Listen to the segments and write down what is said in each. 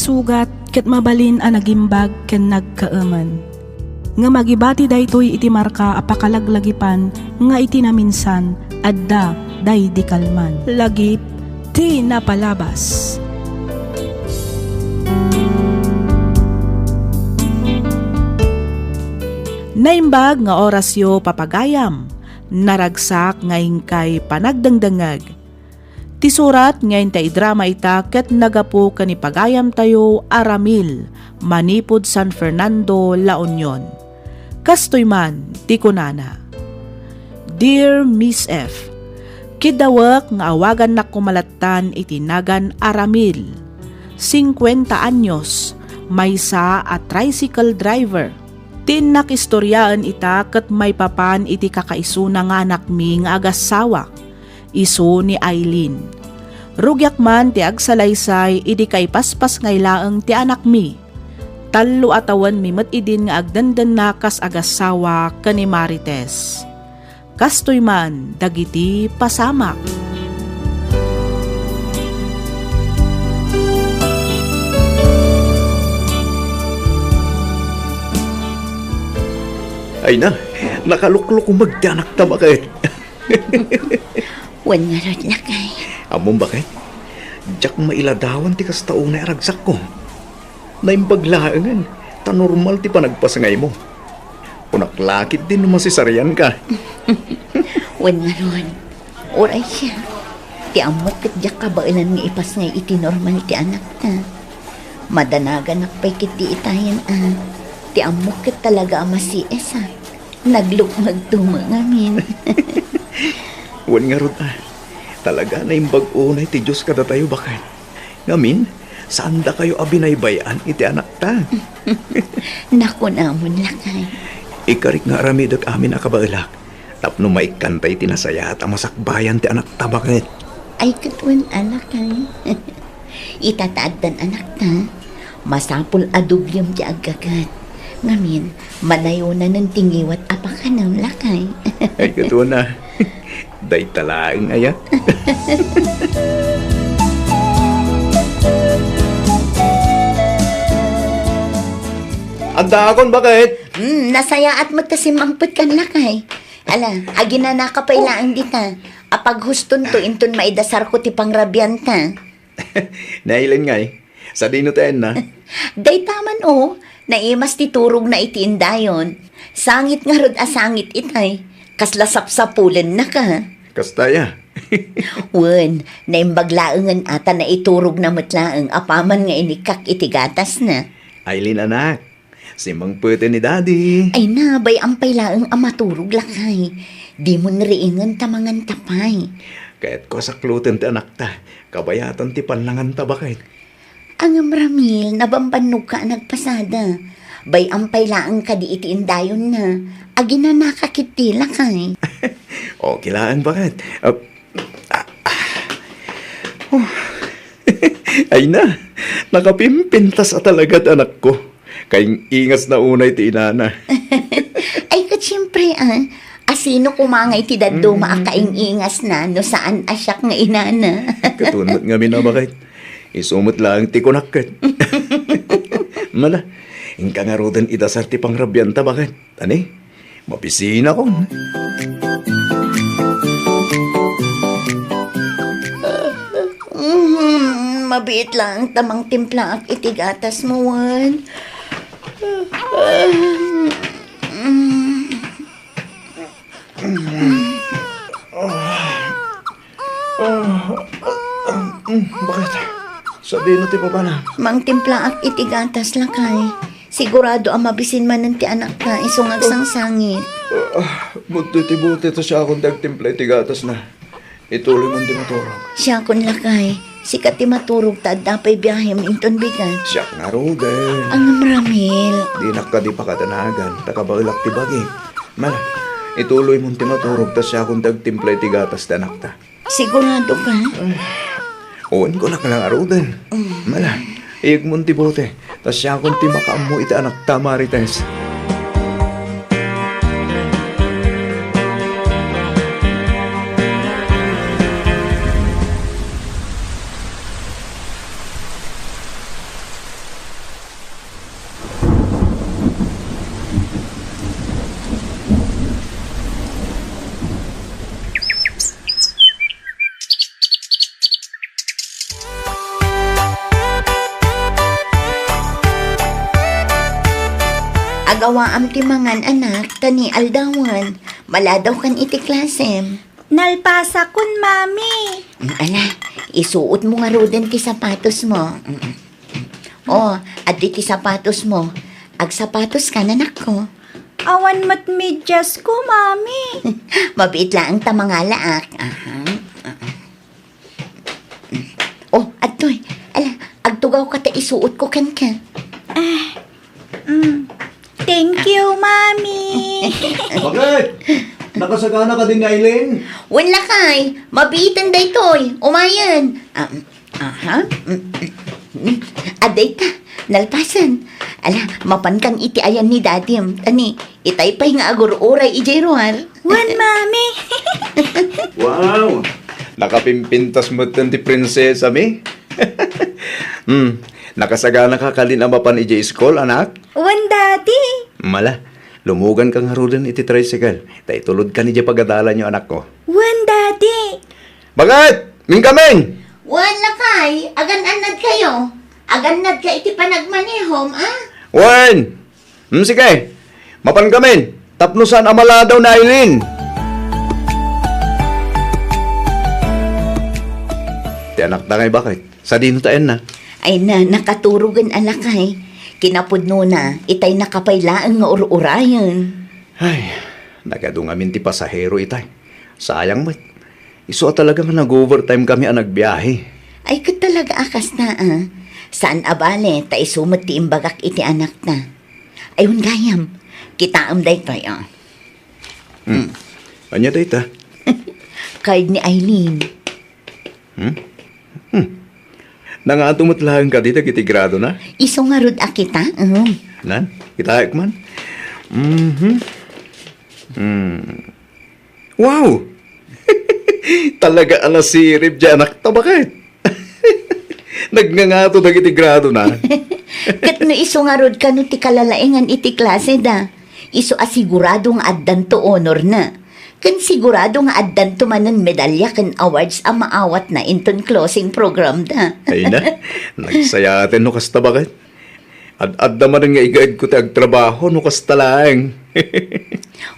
sugat ket mabalin a nagimbag ken nagkaaman. Nga magibati daytoy iti marka apakalaglagipan nga iti naminsan adda day di kalman. Lagip ti napalabas. Naimbag nga orasyo papagayam, naragsak ngayon kay panagdangdangag. Ti surat ngayon ta idrama ita ket nagapu kanipagayam tayo Aramil, manipod San Fernando, La Union. Kastoy man, ti kunana. Dear Miss F, kidawak nga awagan na kumalatan itinagan Aramil, 50 anyos, maysa at tricycle driver. Tinak istoryaan ita ket may papan iti kakaisuna nga anak mi nga agasawa, isu ni Aileen. Rugyak man ti agsalaysay idi kay paspas ngaylaeng ti anak mi. Tallo atawan mi met idin nga agdandan na kas agasawa ken ni Marites. Kastoy man dagiti pasamak. Ay na, nakaluklok kong magdanak ta bakit? Wan nga rod lakay. Among bakit? Diyak mailadawan ti kastaon na aragsak ko. Naimbaglaangan, ta normal ti panagpasangay mo. Unaklakit din naman si Sarian ka. Wan nga rod. Oray siya. Ti amok kat diyak kabailan nga ipas ngay iti normal ti anak ta. Madanagan nakpay kiti itayan ti amok kat talaga amasi esa. Naglukmag tumangamin. Wan nga rod talaga na imbag-unay ti Diyos kada tayo bakit. Ngamin, saan da kayo abinaybayan iti anak ta? Naku namon lakay. Ikarik nga aramid at amin akabailak. Tapno maikantay tinasaya at amasakbayan ti anak ta bakit. Ay katwan alakay. Itataadan anak ta. Masapul adubyam ti agagat. Ngamin, malayo na ng tingiwat apakanang lakay. Ay katwa na. Day talaang aya. Anda akon bakit? Nasaya at magkasimangpot kan lakay. Ala, agina na kapailaan dita. Apag huston to inton maidasar ko ti pangrabyan ta. Nailan nga sa dino tayo na. Day taman naimas ti turog na itiindayon. Sangit nga rod asangit itay. Kaslasapsapulan na ka. Kastaya. Wen, naimbaglaangan ata na iturog na matlaang apaman nga inikak itigatas na. Aileen anak, si Mang Pwede ni Daddy. Ay nabay ang pailaang amaturog lakay. Di mo nariingan tamangan tapay. Kaya't ko saklutan ti anak ta, kabayatan ti panlangan ta bakit. Ang Ramil, nabambanog ka nagpasada. Bay ang pailaang ka di itiindayon na. Agina nakakitila kay. O, kilaan bakit? Ay na, nakapimpintas at talagat anak ko. Kayong ingas na unay ti inana. Ay kat siyempre asino kumangay ti daddo maakaing ingas na no saan asyak nga inana. Katunot nga minabakit. Isumot lang ti kunakit. Mala, ingka nga rodan idasar ti pangrabyanta bakit? Ani, mapisina ko. Mabiit lang tamang timpla at itigatas mo, Wan. Bakit? Sabihin na ti pa na. Mang timpla at itigatas lang kay. Sigurado ang mabisin man ng ti anak ka isungag sang sangit. Buti-buti to siya akong dagtimpla tigatas na. Ituloy mong di maturog. Siya kun lakay. Sikat ti maturog ta dapay biyahe minton bigan. Siya nga roden. Ang Ramil. Di nakadi pa katanagan. Takabailak ti bagi. Mala, ituloy mong ti maturog ta siya akong dagtimpla tigatas na nakta. Sigurado ka? Uwan ko lang roden. Mala, iyag mong ti bote. Tas siya akong ti makaamu iti anak ta Marites. Agawaam ti mangan anak, tani aldawan. Maladaw kan iti klasem. Nalpasa kun, mami. Ala, isuot mo nga roden ti sapatos mo. Oh, addi ti sapatos mo. Ag sapatos ka, nanak ko. Awan mat medyas ko, mami. Mabit lang ta mga laak. Oh, adtoy. Ala, agtugaw ka ta isuot ko kan ka. Thank you, mami. Bakit? Nakasagana ka din, Aileen? Wala kay, mabitin day toy. Umayan. Aday ta, nalpasan. Ala, mapan kang iti ayan ni dadim. Tani, itay pa'y nga agur-uray ijay ruar. Wan, mami. Wow! Nakapimpintas mo ti prinsesa mi? Nakasagana ka kalin ang mapan iji school, anak? Wan, daddy. Mala, lumugan ka nga roden iti tricycle. Tay tulod ka ni di pagadalan yung anak ko. Wan, daddy. Bakit? Ming kaming! Wala kay, agan-anad kayo. Agan-anad ka iti panagmanehom, ah? Wen! Sige, mapan kamin. Tapnusan amala daw na Aileen. Ti anak na ngay bakit? Sa dino taen na. Ay na, nakaturugan alakay. Kinapudno na, itay nakapaylaan nga ur-urayan. Ay, nagadungamin ti pasahero itay. Sayang mat. Iso talaga nga nag-overtime kami ang nagbiyahe. Ay, kat talaga akas na, ah. Saan abale, tay sumat ti imbagak iti anak na. Ayun gayam, kita day tayo. Anya day ta? Card ni Aileen. Nangatumot lang ka dito kiti grado na? Iso nga rod akita, Nan? Kita man? Wow! Talaga alasirip dyan, anak ta bakit? Nagngangato na kiti grado na. Kat no iso nga rod ka no ti kalalaengan iti klase da. Iso asigurado nga addan to honor na. Kan sigurado nga addan to manan medalya kan awards ang maawat na inton closing program da. Ay na, nagsayatin no kasta bakit? Ad-adda man nga igaid ko ti agtrabaho no kasta lang.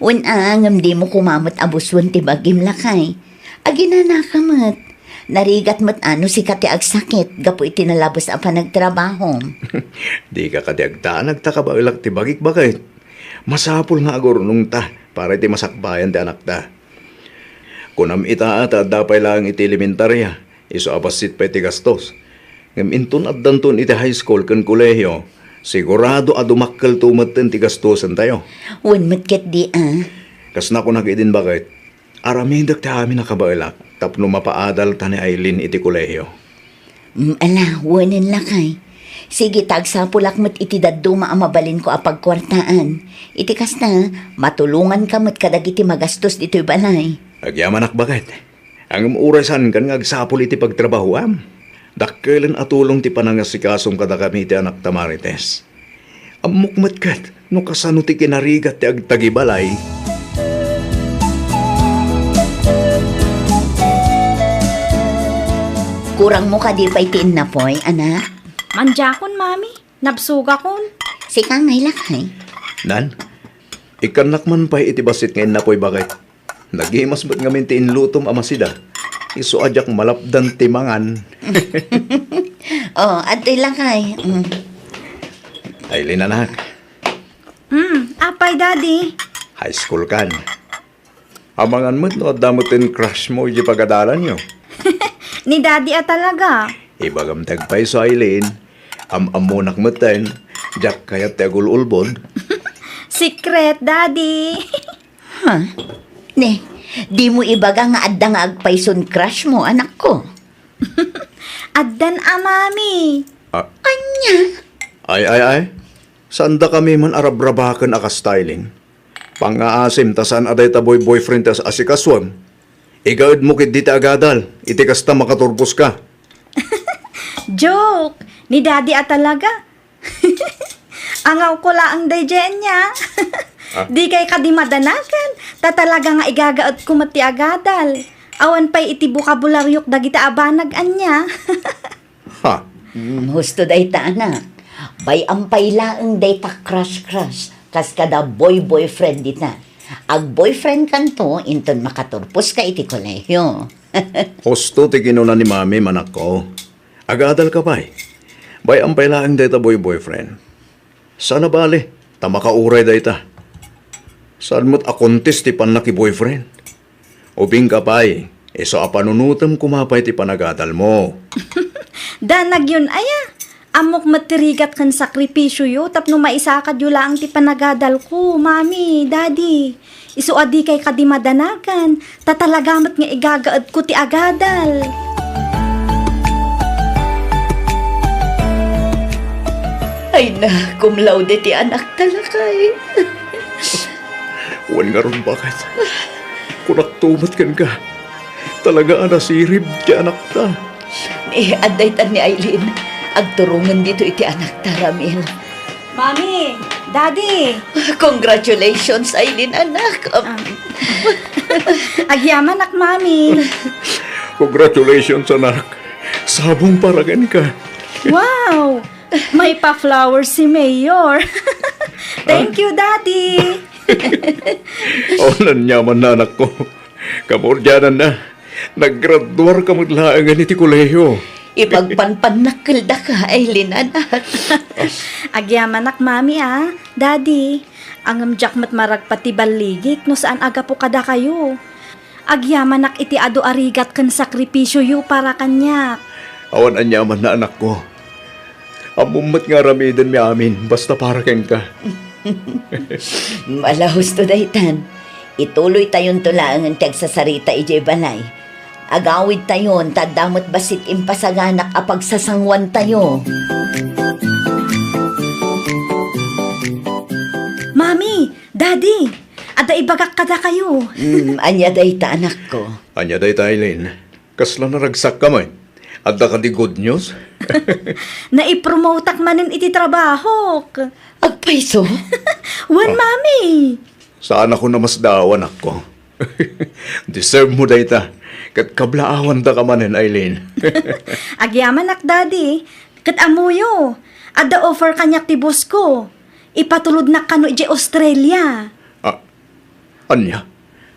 Unangam di mo kumamot abuswan ti bagim lakay. Agina nakamat. Narigat mat ano si kati agsakit, gapo iti nalabos ang panagtrabaho. Di ka kadiagta, nagtaka ba ilak ti bagik bakit? Masapul nga agor nung ta, para iti masakbayan ti anak ta. Kunam ita ata dapay lang iti elementarya, iso abasit pa iti gastos. Ngam intun at dantun iti high school kan kolehiyo, sigurado adumakkel tumaten ti gastosan tayo. Unmat di ah. Kas na ko nakidin bakit? Aramidak ti amin nakabailak, tapno mapaadal ta ni Aileen iti kolehiyo. Ala, wanan lakay. Sige, tagsapulak mat iti daduma ang mabalin ko apagkwartaan. Iti kas na, matulungan ka mat kadag iti magastos dito'y balay. Agyamanak bakit? Ang urasan kan nga agsapul iti pagtrabahoam. Dakkelan atulong ti panangasikasong kada kami ti anak tamarites. Amukmat kat, no kasano ti kinarigat ti agtagibalay. Kurang mo ka di pa itiin na poy, anak. Manjakon, mami. Nabsuga kon. Si kang ngay lakay. Nan, ikanak man pa iti basit ngayon na po'y bakit? Nagimas ba't ngamin ti inlutom amasida? Iso adyak malapdan ti mangan. Oh, ato'y lakay. Aileen anak, Apay, daddy. high school kan. Amangan mo't no damutin crush mo iti pagadalan nyo. Ni daddy talaga. Ibagam tagpay so Aileen, amunak mo't jak kayat ti agululbon. Secret, daddy. Ha? Ne, di mo ibaga nga adda nga agpayson crush mo, anak ko. Addan, mami. Anya? Ay. Saan da kami man arabrabakan aka styling? Pangaasim tasan aday taboy boyfriend tas asikaswam. Igaad mo kit diti agadal, iti kasta makaturbos ka. Joke. Ni daddy talaga. Angaw ko lang ang dayjen niya. Di kay kadi madanagan. Ta talaga nga igagaot kumati agadal. Awan pa'y iti bukabularyok dagita abanag anya. Ha? Husto day ta, anak. Bay ampay laeng day ta crush. Kas kada boyfriend dita. Ag boyfriend kanto, inton makaturpos ka iti kolehiyo. Husto ti kinuna ni mami manak ko. Agadal ka bay. Bay ang pailaang dayta boyfriend. Sana bali, ta makauray dayta. Saan mo't akontis ti panaki boyfriend? Ubing ka bay, iso apanunutam kumapay ti panagadal mo. Danag yun aya. Amok matirigat kan sakripisyo yo, tapno maisakad yo lang ti panagadal ko, mami, daddy. Isu adi kay kadimadanagan, tatalagamat nga igagaad ko ti agadal. Ay na, cum laude ti anak talakay. Wan nga ron bakit? Kunak tumat kan ka. Talaga anasirib ti anak ta. Aday tan ni Aileen. Agturungan dito iti anak ta, Ramil. Mami, daddy. Congratulations, Aileen, anak. Agyaman ak, mami. Congratulations anak. Sabong paragan ka. Wow! May pa-flowers si Mayor. Thank you, daddy. Onan nyaman na anak ko. Kamordyanan na. Naggraduar ka maglaangan iti kolehiyo. Ipagpanpanakil da ka, Aileen, anak. Agyaman ak, mami, daddy. Ang amjak mat maragpati baligik no saan aga po kada kayo. Agyaman ak iti ado arigat kan sakripisyo yu para kanyak. Awan anyaman na anak ko. Amumat nga ramidan mi amin, basta para ken ka. Malahos to daytan. Ituloy tayon tulangan tiyag sa sarita ijay balay. Agawid tayon, tadamot basit impasaganak apag sasangwan tayo. Mami, daddy, ada ibagak kada kayo. Anya dayta anak ko. Anya day Eileen, kasla naragsak ka man. Adda ka di good news? Naipromote ak manin iti trabaho. Agpaiso? Wan, mami. Saan ako na mas daawan ako? Deserve mo dayta. Kat kablaawan da ka manin, Eileen. Agyaman ak, daddy. Kat amuyo. Ada offer kanyak ti boss ko. Ipatulod na kano iti Australia. Anya?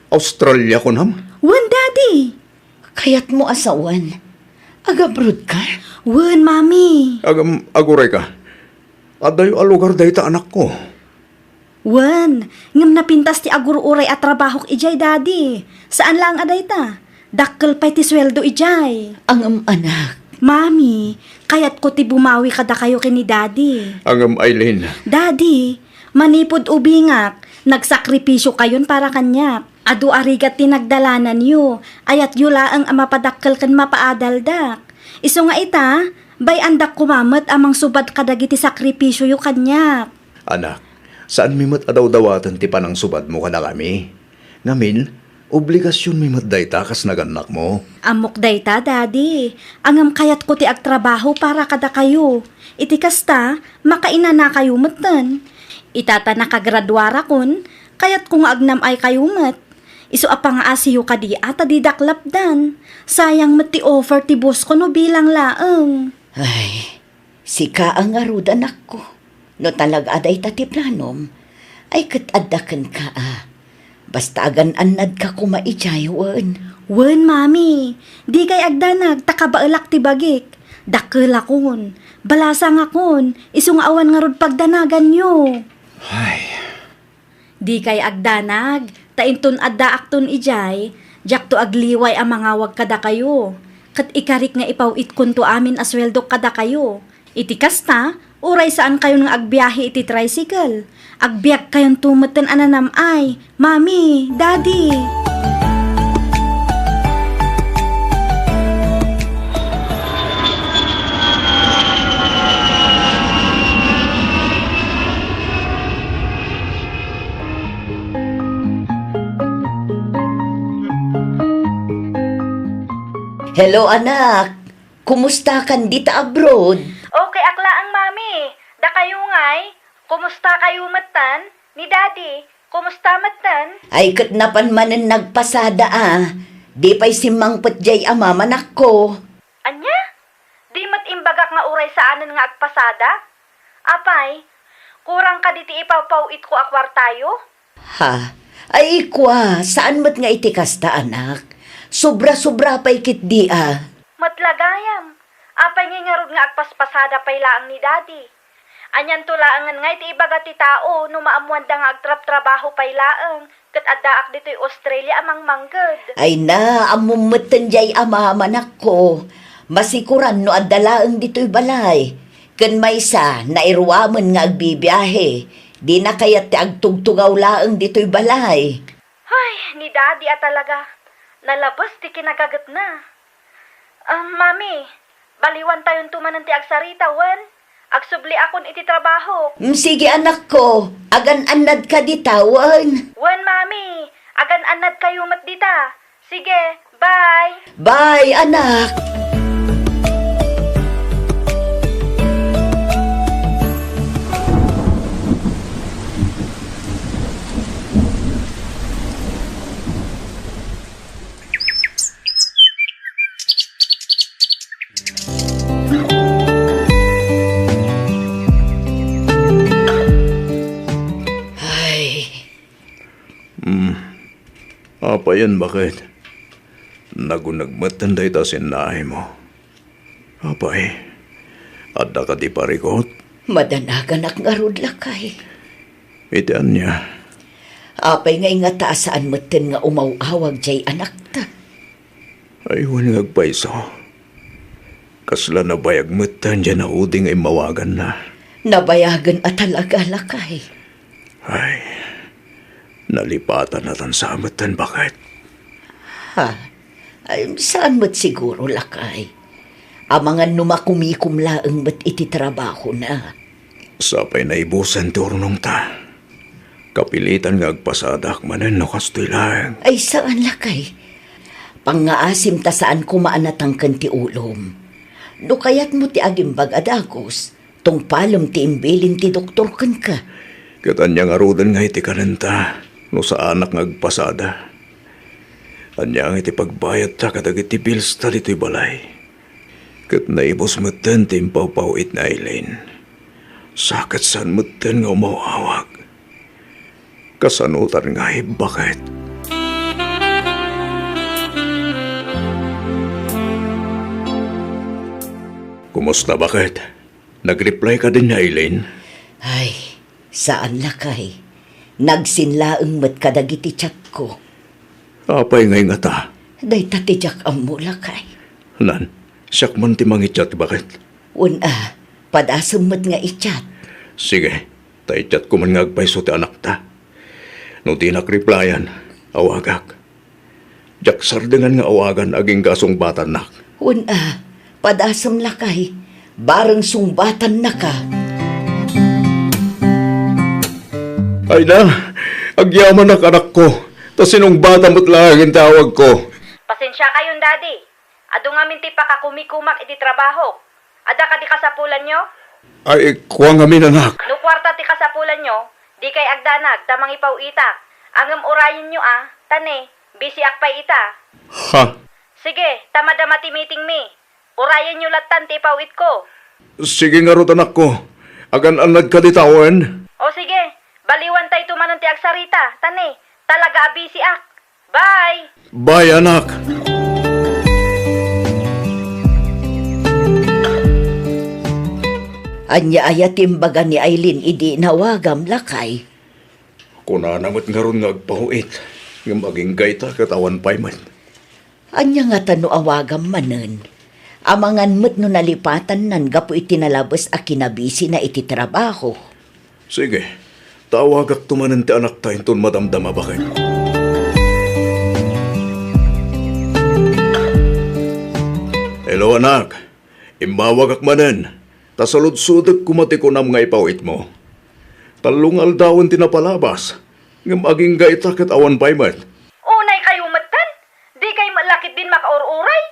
Australia ko nam? Wan, daddy. Kayat mo asawan. Agabrod ka? Wan, mami. Aguray ka. Adayo alugar dayta anak ko. Wan, ngam napintas ti agur-uray at trabahok ijay, daddy. Saan lang aday ta? Dakkel pa'y ti sweldo ijay. Ang anak. Mami, kayat ko ti bumawi kada kayo kini daddy. Ang Eileen. Daddy, manipod ubingak, nagsakripisyo kayon para kanyak. Adu arigat tinagdalanan yu, ayat yula ang mapadakkel kan mapaadaldak. Iso nga ita, bay andak kumamat amang subad kadagiti sakripisyo yu kanyak. Anak, saan mimat adaw-dawatan ti panang subad mo kada kami? Ngamin, obligasyon mimat dayta kas naganak mo. Amok dayta, daddy. Angam kayat ko ti agtrabaho para kada kayo. Iti kasta, makaina na kayo matan. Itata nakagradwara kun, kayat kung agnam ay kayo mat. Isu apang asiyo kadi ata didaklapdan. Sayang mat ti offer ti boss ko no bilang laeng. Ay, sika ang arudan ako. No talaga aday ti planom, ay katadakan ka Basta agan anad ka kumaijaywan. Wen, mami. Di kay agdanag, takabaelak ti bagik. Dakkel akon. Balasang akon. Isung awan nga rod pagdanagan nyo. Ay, Di kay agdanag, tainton adda akton ijay, jak to agliway ang mga wag kada kayo. Kat ikarik nga ipawit kun to amin asweldo kada kayo. Iti kasta, uray saan kayo nga agbiyahe iti tricycle. Agbiyak kayon tumeten ananam ay, mami, daddy. Hello anak, kumusta kan dita abroad? Okay, akla ang mami. Da kayo ngay, kumusta kayo matan? Ni daddy, kumusta matan? Ay kat napan manen nagpasada Di pa'y simang patjay amamanak ko. Anya? Di mat imbagak nga uray saanan nga agpasada? Apay, Kurang ka diti ipawpawit ko akwartayo? Ha? Ay, kwa, saan mat nga iti kasta, anak? Sobra-sobra pa ikit di, Matlagayam. Apay nga nga agpaspasada pay laang ni daddy. Anyan tulaangan nga iti ibaga ti tao no maamuan da nga agtrap-trabaho pay laang. Kat addaak dito'y Australia amang mangged. Ay na, amumatan jay amaman ako. Masikuran no adalaang dito'y balay. Kan maysa, nairwaman nga agbibiyahe. Di na kayat ti agtugtugaw laang dito'y balay. Ay, ni daddy talaga. Nalabas ti kinagagat na. Mami, baliwan tayon tumanan ti agsarita, wan. Agsubli akon iti trabaho. Sige anak ko, agan-anad ka ditawan. Wan, mami. Agan-anad kayo mat dita. Sige, bye. Bye, anak. Apa yan, bakit? Nagunagmatan da ita sinahe mo. Apay, adda ka di parikot? Madanagan ak nga rod lakay. Itian niya. Apay nga nga taasaan matan nga umawawag jay anak ta. Ay, wanag paiso. Kasla na bayag matan dyan na uding ay mawagan na. Nabayagan at talaga lakay. Ay, nalipatan natan sa amatan, bakit? Ha? Ay, saan mo't siguro lakay? Amangan numakumikum laang ba't iti trabaho na. Sapay na ibusan turnong ta. Kapilitan nga agpasadak manan no kastoy lang. Ay, saan lakay? Pangaasim ta saan kumaanatang kanti ulom. No kayat mo ti agimbag adagos, tong palom ti imbilin ti doktor kan ka. Katanya nga rudan nga iti kananta, no sa anak nga agpasada. Anya nga iti pagbayad ta kadag iti bills ta dito'y balay. Kat naibos matan ti impawpawit na Eileen. Sakat saan matan nga umawawag. Kasanutan nga bakit? Kumusta, bakit? Nag-reply ka din na Eileen? Ay, saan lakay? Nagsinlaang mat kadagiti chat ko. Apay ngay nga ta. Day tatijak ang mula kay. Nan, siyak man ti mangichat, bakit? Una, padasam mat nga ichat. Sige, ta-chat ko man nga agpaiso ti anak ta. No di nak-replyan, awagak. Jaksar dengan nga awagan aging gasong batan nak. Una, padasam lakay. Barang sungbatan na ka. Ay na, agyaman na anak ko. Ta sinong bata mo't lang ang tawag ko. Pasensya kayon, daddy. Ado nga minti pa kakumikumak iti trabaho. Ada ka di kasapulan nyo? Ay, kuwang amin anak. No kwarta ti kasapulan nyo, di kay agdanag, tamang ipaw itak. Angam orayin nyo tane, busy akpay ita. Ha? Sige, tamadama ti meeting mi. Orayin nyo latan ti ipawit ko. Sige nga rot anak ko. Agan-anad ka ditawan. O sige, baliwan tayo tumanon ti agsarita, tane, talaga busy ak. Bye! Bye, anak. Anya ayatimbaga ni Eileen idi nawagam lakay. Kuna namot nga ron nga agpahuit. Nga maging gayta katawan pa'y man. Anya nga tano awagam manen. Amangan mo't no nalipatan nan gapo itinalabas a kinabisi na iti trabaho. Sige, tawagak tumanan ti anak tayo ton madamdama bakit. Hello anak, imbawag ak manan. Tasalud-sudag kumati ko nam nga ipawit mo. Talungal dawon tinapalabas. Nga maging gaita kat awan pa'y man. Unay kayo matan? Di kay malakit din makaururay?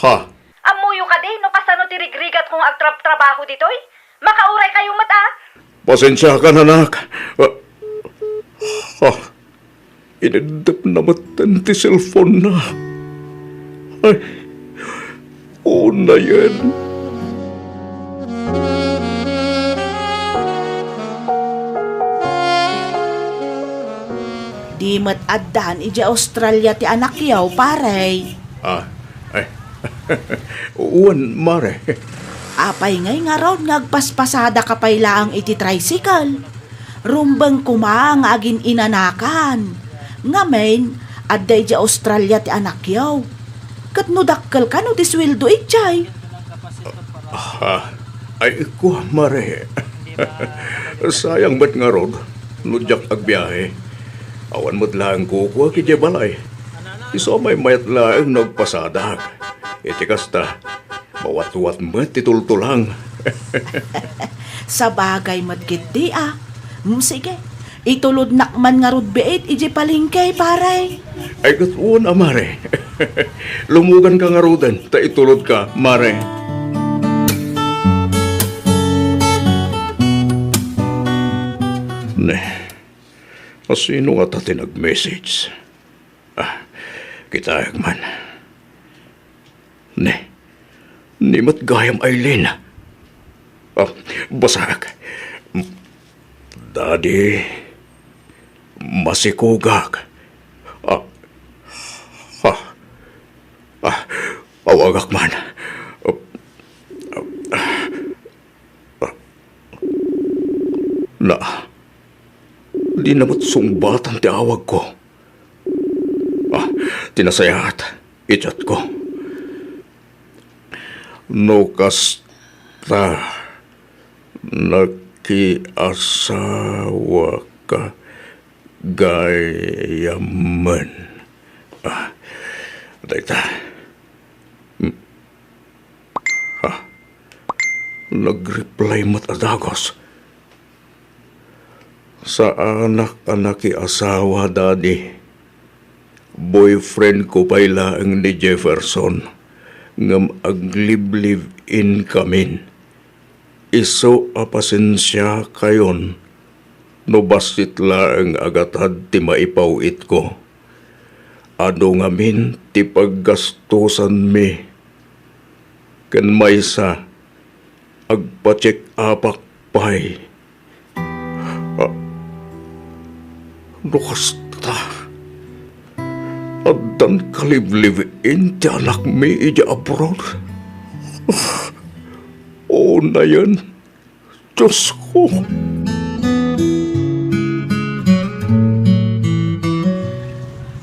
Ha? Amuyo ka din, no kasano ti rigrigat kung agtrab-trabaho ditoy? Makauray kayo mata? Pasensya ka na, anak. Inedap na matan ti cellphone na. Ay, una yan. Kami mataddan ija Australia ti anak yaw, paray. Ay, uwan, mare. Apay ngay nga raw ngagpaspasada kapay laang iti tricycle. Rumbang kuma nga agin inanakan. Ngamen, adda ija Australia ti anak yaw. Kat no dakkel ka no disweldo ijay. Ay, ko, mare. Sayang ba't nga rod? Nudyak agbiyahe. Awan mo't lang kukuha ki balay. Iso may mayat lang nagpasadag. Iti kasta, mawat-wat mo't titultulang. Sa bagay matkit di ah. Sige, itulod nakman nga rod beet iji palingkay paray. Ay, katuon, mare. Lumugan ka nga rodan, ta itulod ka, mare. Ne, sino nga tati nag-message? Kitayag man. Ne, ni matgayam Aileen. Basag. Daddy, masikugag. Awagak man. Di namat sumbatan ti awag ko. Tinasayat, ichat ko. No kasta nakiasawa ka gayaman. Dayta. Nag-reply mat adagos. Sa anak-anak asawa, Daddy. Boyfriend ko pala ang ni Jefferson. Ngam agliblib-in kamin. Iso apasensya kayon. No basit lang agatad ti maipawit ko. Ano ngamin ti paggastusan mi. Kan maysa agpa-check apak pay. Nukasta. Addan kaliblib-in ti anak mi ija abroad. Oo na yan. Diyos ko.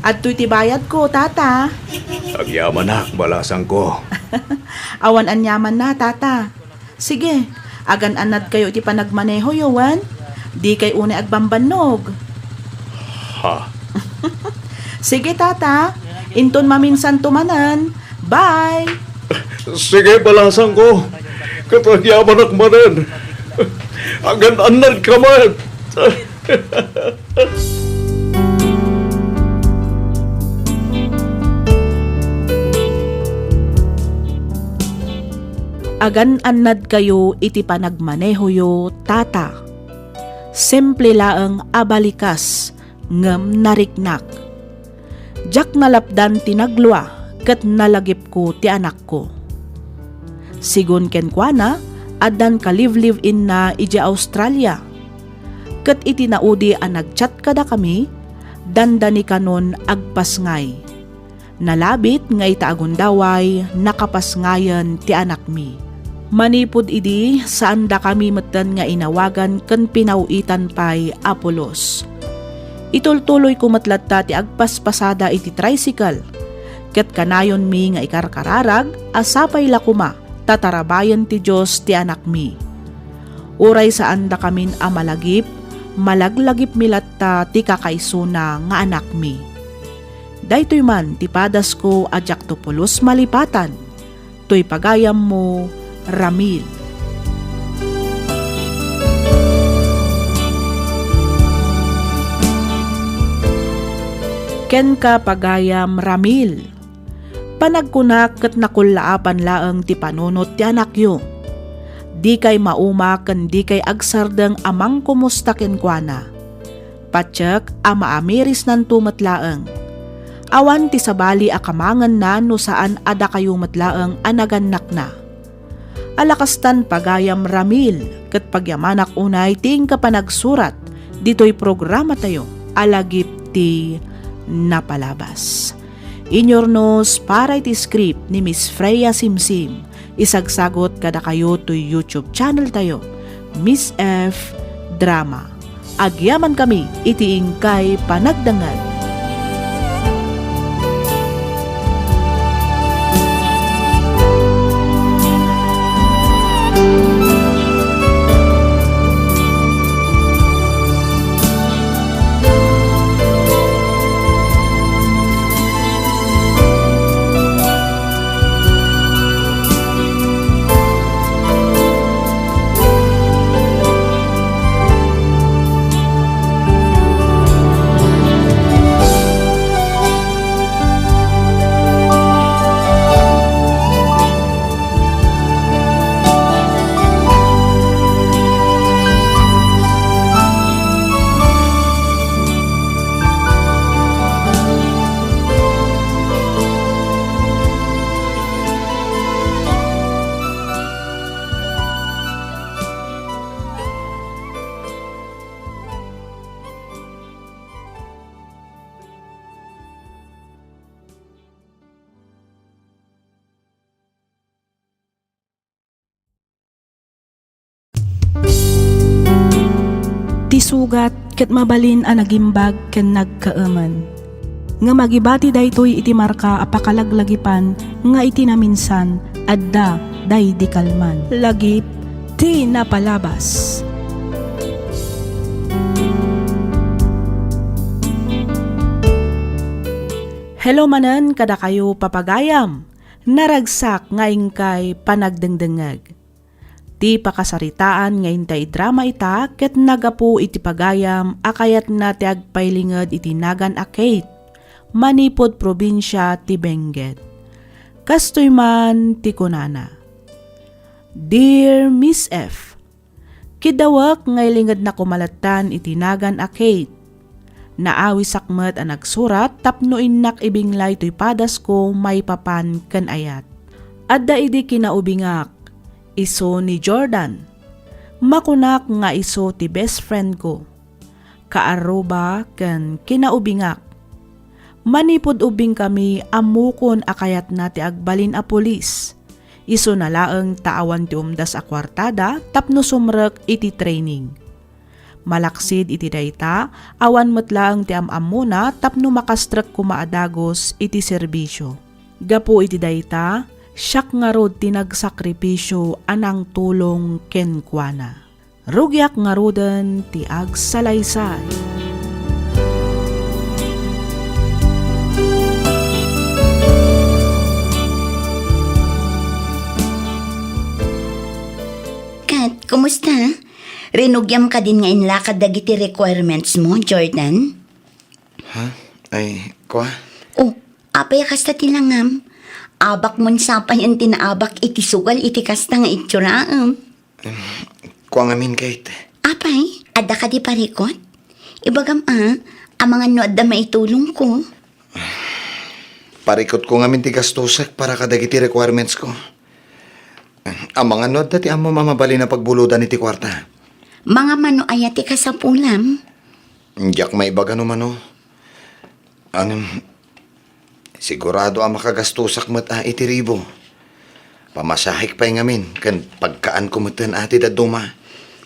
At to'y tibayad ko, tata. Agyaman na, balasang ko. Awan anyaman na, tata. Sige, agan anad kayo iti panagmaneho, yawan. Di kay une agbambanog. Ha? Sige, tata. Inton maminsan tumanan. Bye! Sige, balasang ko. Katagyaman akmanan. Agan anad ka man. Agan annad kayo iti panagmaneho yo, tata. Simple laeng abalikas, ngem nariknak. Jak nalapdan tinaglwa, ket nalagip ko ti anak ko. Sigun ken kuana, addan ka live in na ija Australia. Ket iti naudi a nagchat kada kami, dandani kanon agpasngay. Nalabit nga itaagundaway, nakapasngayan ti anak mi. Manipod idi saan da kami metten nga inawagan ken pinawitan pay Apolos. Itultuloy kumatlatta ti agpaspasada iti tricycle. Ket kanayon mi nga ikarkararag asapay lakuma tatarabayan ti Dios ti anak mi. Uray saan da kamin a malaglagip milatta ti kakaisuna nga anak mi. Daytoy man ti padas ko adyak to pulos malipatan. Toy pagayam mo Ramil. Ken ka pagayam Ramil. Panagkunak ket nakulaapan laeng ti panunot ti anak yo. Di kay mauma ken di kay agsardeng amang kumusta ken kuana. Patsek ama amiris nan tumatlaeng. Awan ti sabali akamangan na no saan ada kayo matlaeng anagannak na. Alakastan pagayam Ramil, ket pagyamanak unay ting kapanagsurat, dito'y programa tayo, alagip iti napalabas. Inyornos para iti script ni Miss Freya Simsim. Isagsagot kada kayo to YouTube channel tayo, Miss F Drama. Agyaman kami iti ingkay panagdangag. Tisugat ket mabalin a nagimbag ken nagkaaman. Nga magibati daytoy iti marka apakalaglagipan nga iti naminsan adda day di kalman. Lagip ti napalabas. Hello manen kada kayo papagayam. Naragsak nga ingkay panagdengdengag. Ti pakasaritaan nga intay drama ita ket nagapu iti pagayam akayat na ti agpailinged iti nagan a Kate, Manipod probinsya ti Benguet. Kastoy man ti kunana. Dear Miss F, kidawak nga ilinged na kumalatan iti nagan a Kate. Naawi sakmet a nagsurat tapno innak ibinglay to'y padas ko may papan ken ayat. Adda idi kinaubingak, iso ni Jordan. Makunak nga iso ti best friend ko. Kaaruba ken kinaubingak. Manipod ubing kami amukon akayat na ti agbalin a pulis. Iso na laeng taawan ti umdas a kwartada tapno sumrek iti training. Malaksid iti dayta, awan metlaeng ti amamuna tapno makastrek kumaadagos iti serbisyo. Gapo iti dayta, siyak nga rod tinagsakripisyo anang tulong kenkwana. Rugyak nga roden ti agsalaysay. Kat, kumusta? Rinugyam ka din nga inlakad dagiti requirements mo, Jordan? Ha? Ay, kwa? Oh, apay kasta tilangam. Abak mon sapay ang tinaabak iti sugal iti kasta nga itsyuraam. Kwa ngamin, Kate. Apay, adda ka di parikot? Ibagam ang mga no adda maitulong ko. Parikot ko ngamin ti gastusak para kadagiti requirements ko. Ang mga no dati amo mamabali na pagbuludan iti kwarta. Mga mano ayati ka sa pulam. Diyak may ibaga no mano. Sigurado ang makagastusak mat iti ribo. Pamasahik pa'y ngamin, kan pagkaan kumutan ati daduma.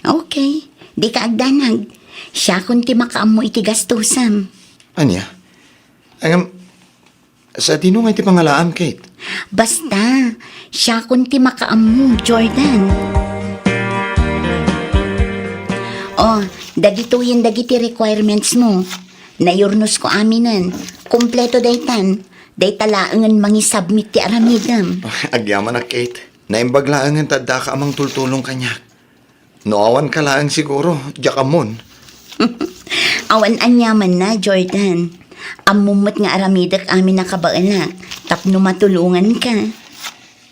Okay, di ka agdanag. Siya kung ti makaam mo iti gastusam. Anya? Sa tino nga iti pangalaam, Kate? Basta, siya kung ti makaam mo, Jordan. Oh, dagituyin dagiti requirements mo. Nayurnos ko aminan. Kompleto daytan. Daytalaangan mangisubmit ti aramidam. Agyaman na, Kate. Naimbaglaangan tadda ka amang tultulong kanyak. Noawan ka laang siguro, diyakamon. Awan anyaman na, Jordan. Amumot nga aramidak amin nakabaanak. Tapno matulungan ka.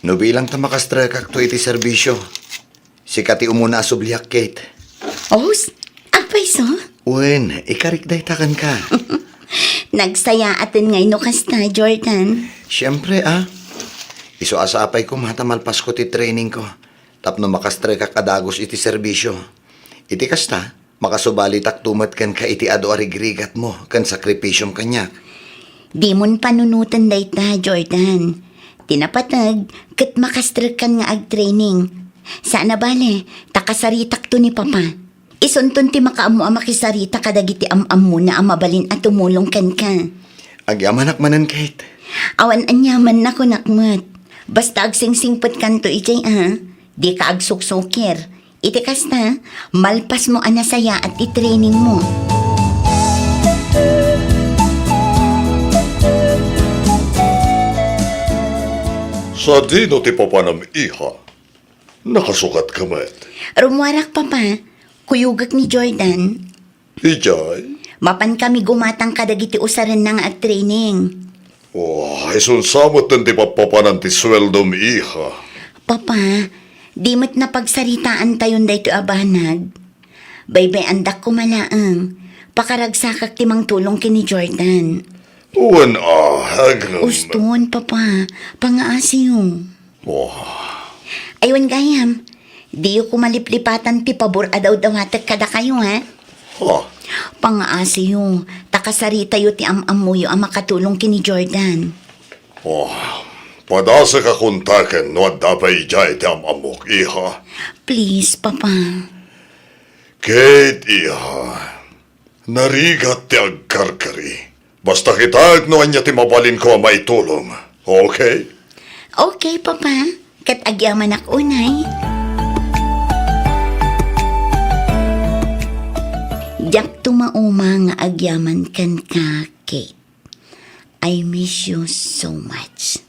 No bilang ta makastrekak to iti serbisyo. Sikati umuna asubliak, Kate. Os, apay so? Wen, ikarikday takan ka. Nagsaya atin ngay no kasta, Jordan. Siyempre, Iso asapay ko matamalpas ko ti training ko. Tapno makastrekak kadagos iti serbisyo. Iti kasta, Makasubali taktumat kan ka iti ado arigrigat mo kan sakripisyong kanyak. Di mon panunutan dayta, Jordan. Tinapatag, kat makastrek kan nga ag-training. Sana bale, takasaritak to ni Papa. Isunton ti makaamu ang makisarita kadagiti am-am mo na amabalin at tumulong kan ka. Agyamanak manan, Kate. Awan anyaman na ko nakmat. Basta agsingsingpot kanto ijay di ka agsuksukir. Iti kasta, malpas mo anasaya at i-training mo. Sa dino ti papanam iha, nakasukat ka met. Rumwarak Papa, kuyugak ni Jordan. Ijay, Mapan kami gumatang kadagiti usaran na nga ag-training. isun samot ti papanan ti sweldom iha. Papa, di mo't napagsaritaan tayon dayto abanag. Baybay andak ko malaang. Pakaragsakak timang tulong kini Jordan. Uwan hagam. Uston, Papa. Pangaasiyo. Aywan gayam. Di ko maliplipatan ti pabor adaw-dawatek kada kayo, ha? Ha, Pangaasiyo. Takasarita yo ti am-amuyo ang makatulong kini Jordan. padasa ka kontaken no adapay ijay ti amamok iha. Please, Papa. Kate iha, narigat ti agkarkari. Basta kitag no anya ti mabalin ko ang maitulong. Okay? Okay, Papa. Kat agyaman ak unay. Diyak tumauma nga agyaman kan ka, Kate. I miss you so much.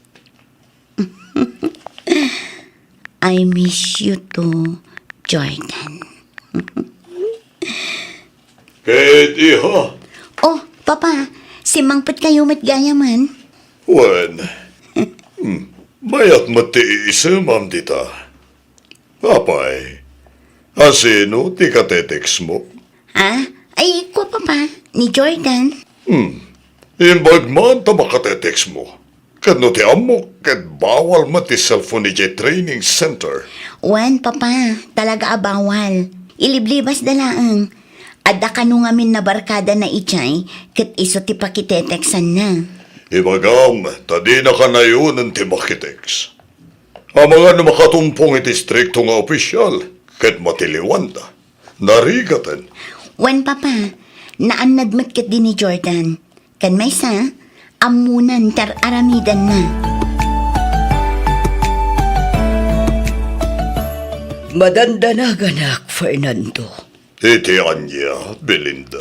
I miss you too, Jordan. Kate iha, Oh, Papa. Simangpot kayo matgayaman. wan. Mayat matiisa, ma'am dita. Apay, asino ti katetex mo? Ha? Ay, ko Papa. Ni Jordan. Imbag man ta makatetex mo. Kadno ti amok, kad bawal mati cellphone ni training center. Wan, Papa. Talaga abawal. Iliblibas dalaang. Adda ka nung amin na barkada na ichay, kat iso ti pakiteteksan na. Ibagam, tadi na ka na yun ang ti makitex. Ang mga na makatumpong iti strikto nga opisyal, kad matiliwan ta. Narigatan. Wan, Papa. Naannadmat kat din ni Jordan. Kan may sa, amunan tar aramidan na. Madandanagan Fernando. Iti Anya, Belinda.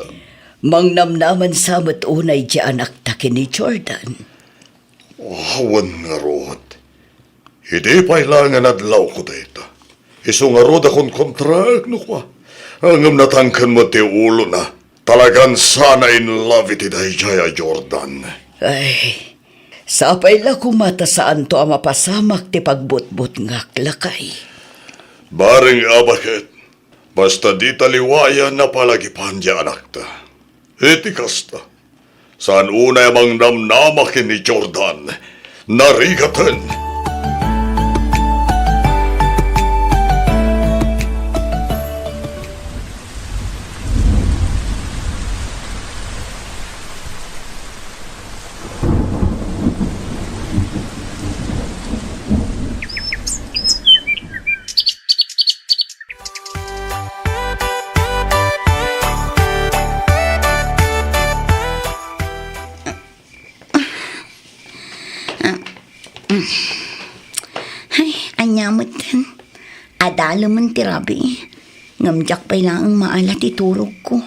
Mangnamnaman samat unay di anak ta kini Jordan. Awan nga rod. Hindi pailangan adlaw ko dito. Iso nga rod akong kontrakt no kwa. Angam natangkan mo ti ulo na. Talagan sana in love iti Jaya Jordan. Ay, sapay la kumata saan to ang mapasamak ti pagbutbut nga klakay. Baring abakit. Basta di taliwayan na palagipan di anak ta. Iti kasta. Saan unay amang namnamakin ni Jordan. Narigatan. Ay, anyamot tan. Adalo man tirabi. Ngamjak pa lang ang maalat iturog ko.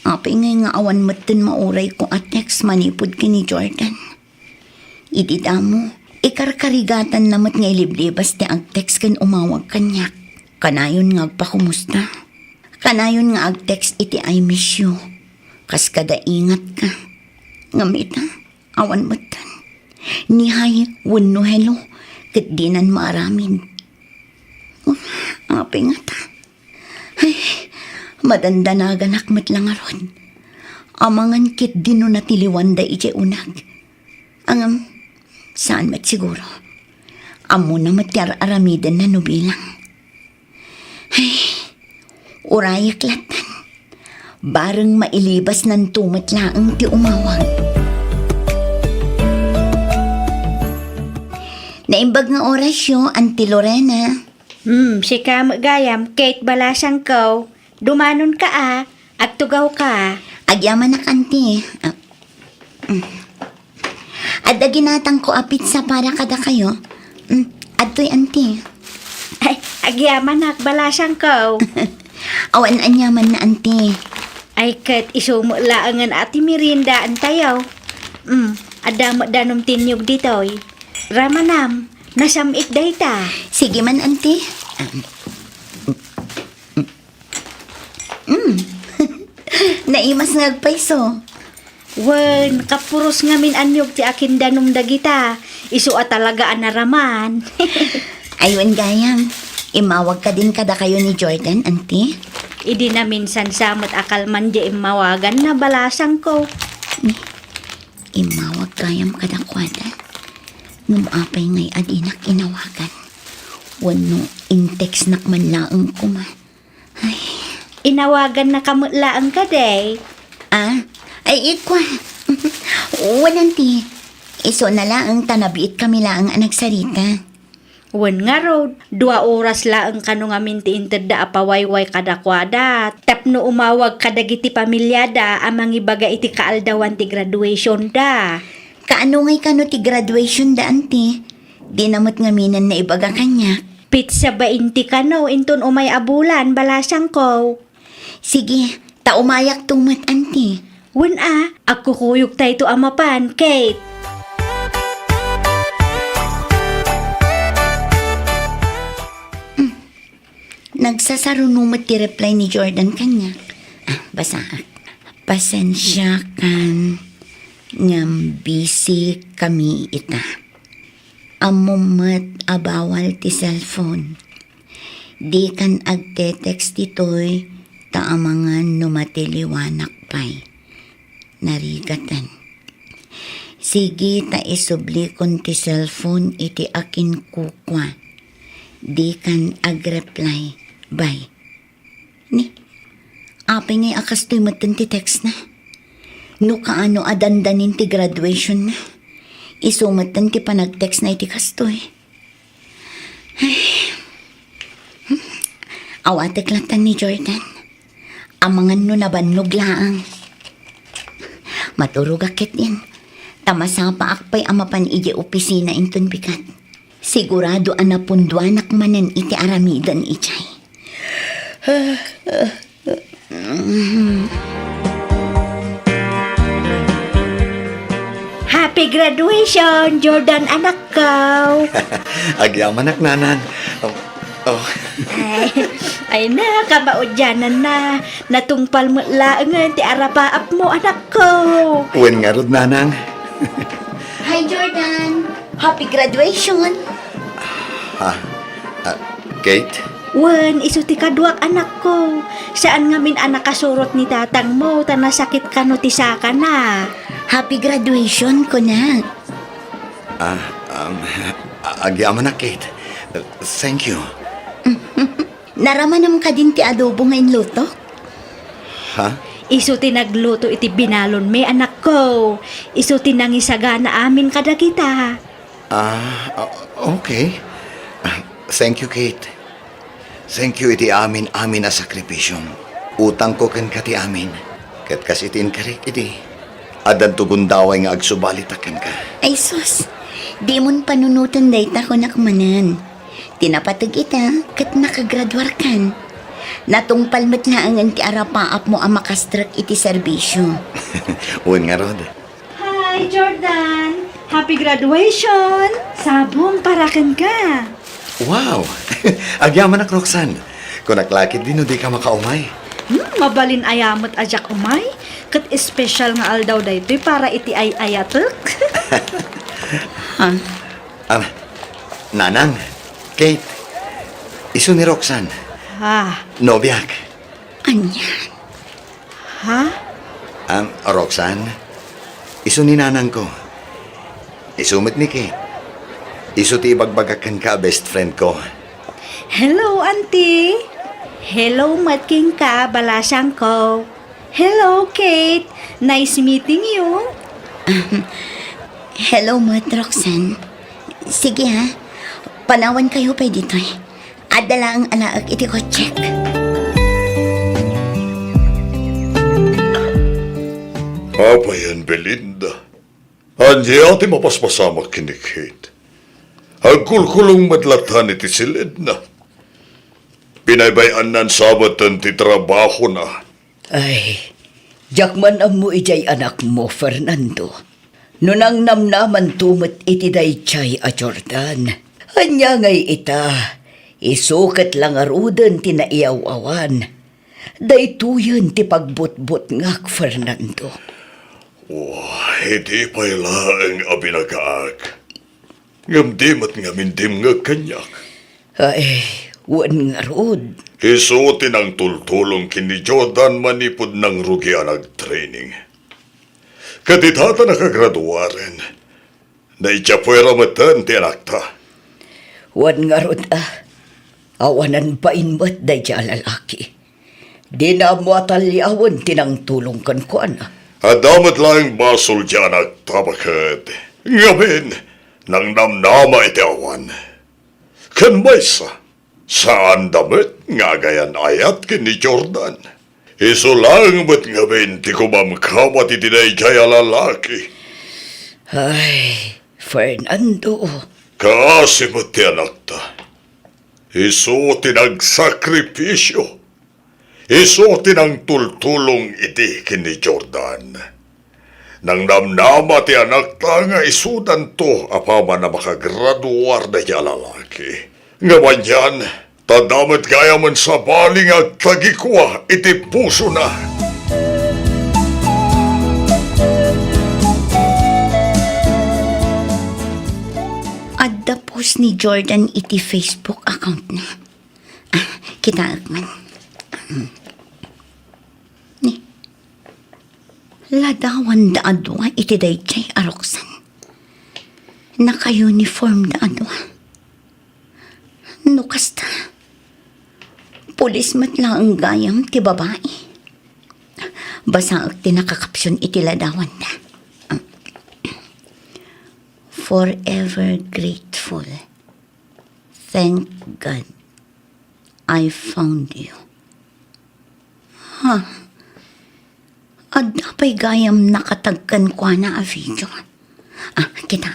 Apay ngay nga awan matan mauray ko at text manipod kini Jordan. Idida mo, ikarkarigatan namat nga iliblibas ti ag text kan umawag kanyak. Kanayon nga agpakumusta. Kanayon nga ag text iti I miss you. Kas kada ingat ka. Ngamita, awan matan. Nihay, wano hello, kat dinan maaramin. Apay nga ta. Ay, madandanagan akmat lang aron. Amangan kit dino natiliwan da ije unag. Angam, saan mat siguro? Amo na matyar aramidan na nubilang. Ay, Urayak latan. Bareng mailibas ng tumatlaang ti umawag. Naimbag nga orasyo, Auntie Lorena. Si gayam, Kate balasang ko. Dumanon ka agtugaw ka. Agyaman na kanti. At ginatang ko apit sa para kada kayo. Adto'y Auntie. Ay, agyaman balasang ko. Awan anyaman na Auntie. Ay, kat isumulaangan ati mirinda antayaw. Adamo danom tinyog ditoy. Ramanam, nasamit dayta. Sige man Auntie. Naimas ngagpaiso. Wen, kapuros ngamin anyog ti akin danom dagita. Isu talaga anaraman. Ayun gayam. Imawag ka din kada kayo ni Jordan, Auntie. Idi na minsan samot akal man di imawagan na balasang ko. Imawag gayam kada kwada. Ngumapay ngay adinak inawagan. Wano intex nakman laang kuma. Inawagan na kamutlaan ka day. Ay ikwa. Wananti. Iso na laang tanabiit kami laang anagsarita. Wen nga road, 2 oras laang kano nga minti interda apawayway kada kwada. Tapno umawag kadagiti pamilyada amang ibaga iti kaaldawan ti graduation da. Kaano ngay kano ti graduation da, Auntie? Di namot ngaminan na ibaga kanya. Pizza 20 kano inton umay abulan balasang ko. Sige, taumayak tumat, Auntie. Wen ako kuyog tayo to amapan, Kate. Nagsasarunumat ti reply ni Jordan kanya. Basa. Pasensya kan ngam busy kami ita. Amumat abawal ti cellphone. Di kan agte-text ito'y taamangan numatiliwanak pa'y. Narigatan. Sige ta isubli kon ti cellphone iti akin kukwa. Di kan agreply. Bye. Ni, apay ngay akas to'y matan ti text na. No kaano adandanin ti graduation na. Isumatan ti panag-text na iti kastoy. Awatek latan ni Jordan. Amangan no nabannog laang. Maturog akit yan. Tamasapa akpay amapan iji opisina inton bikat. Sigurado anapunduanak manan iti aramidan ichay. Happy graduation, Jordan anak ko. Agyaman nanan. Ay na, kabaudyanan na. Natungpal mo laangan ti arapaap mo anak ko. Wen nga rod, nanang. Hi Jordan! Happy graduation! Kate? Wen, isu ti kaduak anak ko. Saan ngamin anak kasurot ni tatang mo, tanasakit ka no ti saka na. Happy graduation ko na. Agyaman na, Kate. Thank you. Naramanam ka din ti adobo nga inluto? Ha? Isu ti nagluto iti binalon may anak ko. Isu ti nangisagana amin kada kita. Okay. Thank you, Kate. Thank you iti amin na sakripisyong. Utang ko ken kati amin. Ket kasitin karik iti. Adan tugundaway nga agsubalitaken ka. Ay sus, di mon panunutan dayta ko nakmanan. Tinapatag ita, kat nakagraduar kan. Natungpal met na ang ti arapaap mo ang makastrak iti serbisyo. Uwan nga, Rod. Hi, Jordan! Happy graduation! Sabong parakan ka! Wow! Agyaman na, Roxanne. Kung naklakit din, di ka makaumay. Mabalin ayamat ajak umay. Kat espesyal nga aldaw daytoy para iti ay ayatek. Nanang, Kate, iso ni Roxanne. Nobiak. Anya? Roxanne, iso ni nanang ko. Isumit ni Kate. Iso ti ibagbagakan ka, best friend ko. Hello, auntie! Hello, Matking ka, balasyang ko. Hello, Kate. Nice meeting you. Hello, Mat Roxanne. Sige ha, panawan kayo pa dito eh. Adala ang alaag iti ko check. Apa yan, Belinda? Andi ati mapaspasamak kini Kate. Agkulkulong madlatan iti silid na. Pinaybayan nan sabatan ti trabaho na. Ay, jakman mo ijay anak mo, Fernando. Nunang namnaman tumot iti daychay a Jordan. Anya ngay ita, isukat lang arudan ti naiaw-awan. Daytuyan ti pagbutbut ngak, Fernando. Hindi pa ilaang abinagaag. Ngamdimat ngamindim nga kanyak. Ay, wan nga rod. Isuotin ang tultulong kini Jordan manipod ng rugian nag-training. Katitata nakagraduaren. Na ityapuera matan ti anak ta. Wan nga rod awanan pa inmat day siya lalaki. Di na mo atalyawan tinang tulong kan ko Adamat lang basol dyan nagtabakad. Ngamin, nang namnama iti awan. Kan maysa, saan damit nga gayan ayat kini Jordan. Iso lang ba't ngamin ti kumamkamat iti na ikaya lalaki. Ay, Fernando. Kasi mo ti anak ta. Iso tinagsakripisyo. Iso tinang tultulong iti kini Jordan. Nang namnama ti anak ta nga isudan to apama na makagraduar na niya lalaki. Ngaman yan, tadamat gaya man sa baling at tagikwa iti puso na. Adda post ni Jordan iti Facebook account na. Kita man. Ni. Ladawan da adwa iti daychay aroksan. Naka-uniform da adwa. Nukasta. Pulis mat lang ang gayam ti babae. Basa ti nakakapsyon iti ladawan da. Forever grateful. Thank God I found you. Adda pa'y gayam nakatagkan kwa na a video. Kita.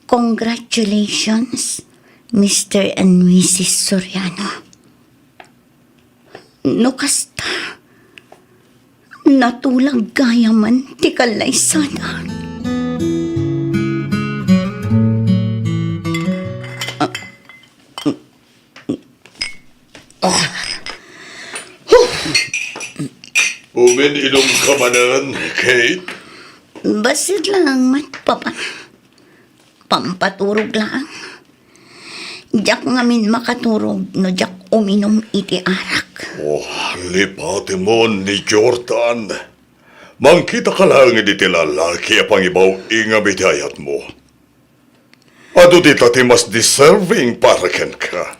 Congratulations, Mr. and Mrs. Soriano. Nukasta. Natulag gayaman ti kalaysada. Umininom ka manan, Kate? Basit lang man, papa. Pampaturog lang. Diyak ngamin makaturog no diyak uminom iti arak. Lipati mo ni Jordan. Mangkita ka lang iti lalaki apang ibaw ingam iti ayat mo. Ado di tati mas deserving para ken ka.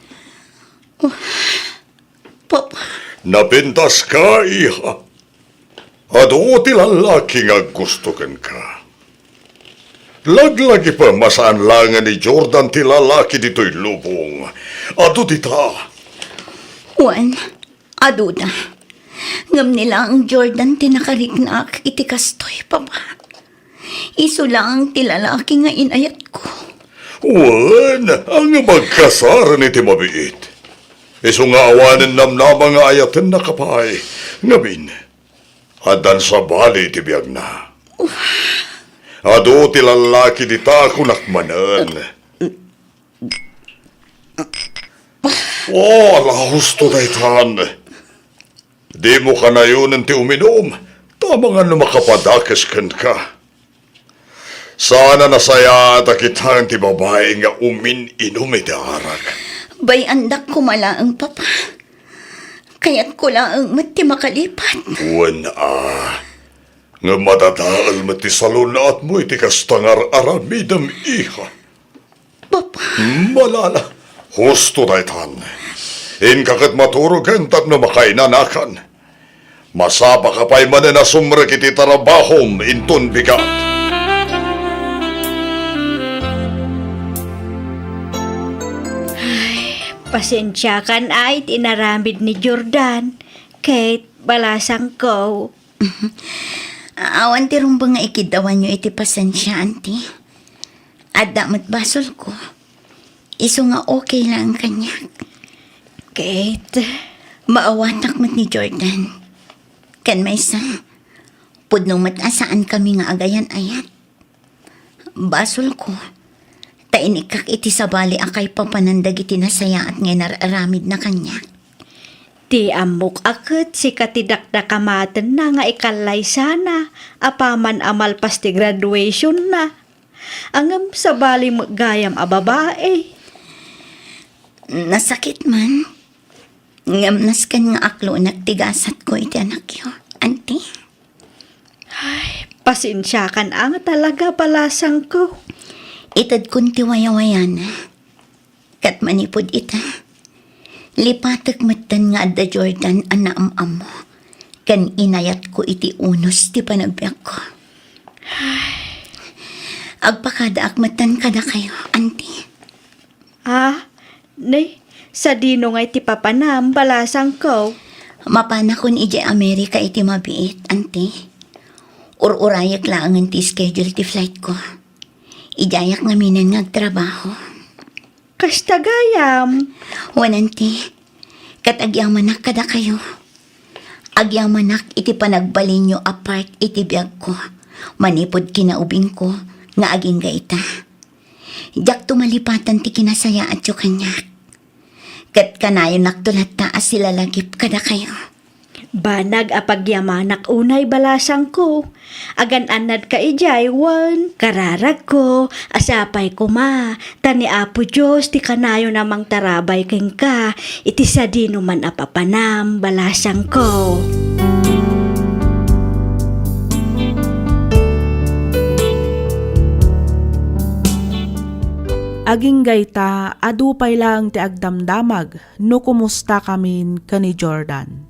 Papa. Napintas ka, iha. Ado ti lalaki nga gusto ken ka. Laglagi pa masaan langan ni Jordan ti lalaki dito'y lubong. Ado di ta. Juan, aduda. Ngam nila ang Jordan tinakariknak iti kastoy, papa. Iso lang ti lalaki nga inayat ko. Juan, ang magkasaran iti mabiit. Iso nga awanan namnama nga ayaten na kapay. Ngamin, adan sa bali ti biyag na. Ado ti lalaki di ta kunakmanan. Lahos to daytan. Di mo ka na yun ti uminom. Tama nga na makapadakes kan ka. Sana nasaya takitan ti babae nga umin-inom iti arak. Bay andak ko malaang, papa. Kaya't ko lang mati makalipat. Uwan nga matataal mati salunat mo iti kastangar aramidam iha. Papa. Malala, Husto daytan. Inkakat maturugan tat na makainanakan. Masaba ka pa'y manen na sumrek iti tarabahom intun bigat. Pasensya kan ay tinaramid ni Jordan. Kate, balasang ko. Awan ti rumba nga ikidawan nyo iti pasensya, auntie. Adda mo't basol ko. Iso nga okay lang kanya. Kate, Maawatak mo't ni Jordan. Kan may isa, pudnong matasaan kami nga agayan ayat. Basol ko. Tainikak iti sabali akay papanandag iti nasaya at ngay nararamid na kanya. ti amok akit si katidakda kamaten na nga ikalay sana. Apaman amal pas ti graduation na. Angam sa bali gayam a babae. Nasakit man. Ngamnas kan nga aklo nagtigasat ko iti anak yo, auntie. Pasensya kan ang talaga balasang ko. Itad kun ti waya-wayana. Kat manipod ita. Lipatak matan nga adda Jordan anaam-am mo. Kan inayat ko iti unos ti panagbiak ko. Agpakada akmatan kada kayo, auntie. Sa dino nga iti papanam balasang ko. Mapana kun iti Amerika iti mabiit, auntie. Ur-urayak lang ti schedule ti flight ko. Ijayak nga minan nagtrabaho. Kasta gayam. Wananti, kat agyamanak kada kayo. Agyamanak iti panagbalin nyo apart iti biyag ko. Manipod kinaubing ko, nga aging gaita. Jak tumalipatan ti kinasaya at yung kanya. Kat kanayon naktulat taas sila lagip kada kayo. Banag apagyamanak unay balasang ko. Agan anad ka ijay wan. Kararag ko, asapay ko ma. Tani apo Diyos, ti kanayo namang tarabay king ka. Iti sa dino man apapanam balasang ko. Aging gayta, adupay lang ti agdamdamag, no kumusta kamin kani Jordan.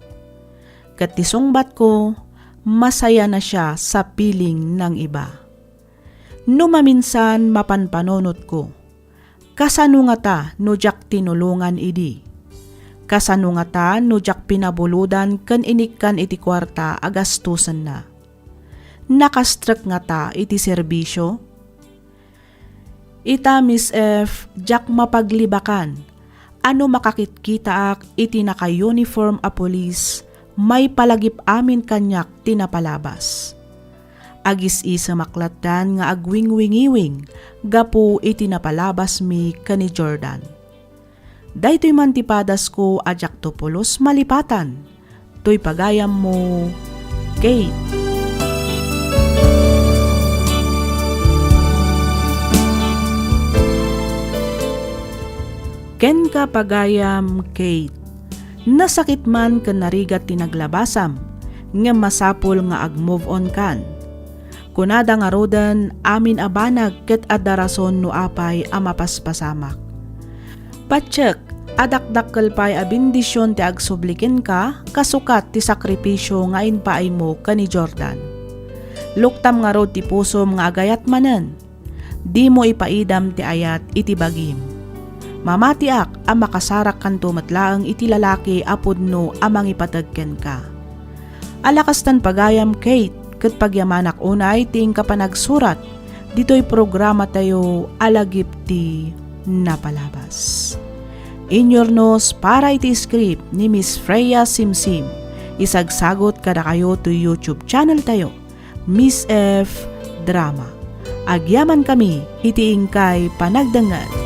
Kat tisungbat ko, masaya na siya sa piling ng iba. No maminsan mapanpanonot ko, kasano nga ta no jak tinulungan idi. Kasano nga ta no jak pinabuludan kan inikkan iti kwarta agastusan na. Nakastrek nga ta iti serbisyo. Ita Miss F, jak mapaglibakan. Ano makakitkita ak iti naka-uniform a police, may palagip amin kanyak tinapalabas. Agis isa maklatan nga agwing-wingiwing, gapu iti napalabas mi kani Jordan. Daytoy mantipadas ko ajak topulos malipatan, to'y pagayam mo, Kate. Ken ka pagayam, Kate. Nasakit man kan narigat tinaglabasam, nga masapul nga ag-move on kan. Kunada nga rodan, amin abanag ket adarason no apay amapaspasamak. Patsek, adakdakkel pay abindisyon ti agsublikin ka, kasukat ti sakripisyo nga inpaay mo kani Jordan. Luktam nga rod ti pusom nga agayat manen, di mo ipaidam ti ayat iti bagim. Mamatiak ang makasarak kanto matlaang iti lalaki apod no amang ipatagken ka. Alakastan pagayam Kate, ket pagyamanak unay ting kapanagsurat, dito'y programa tayo alagip ti napalabas. Inyornos para iti script ni Miss Freya Simsim, isagsagot kada kayo to YouTube channel tayo, Miss F Drama. Agyaman kami iti ingkay panagdangan.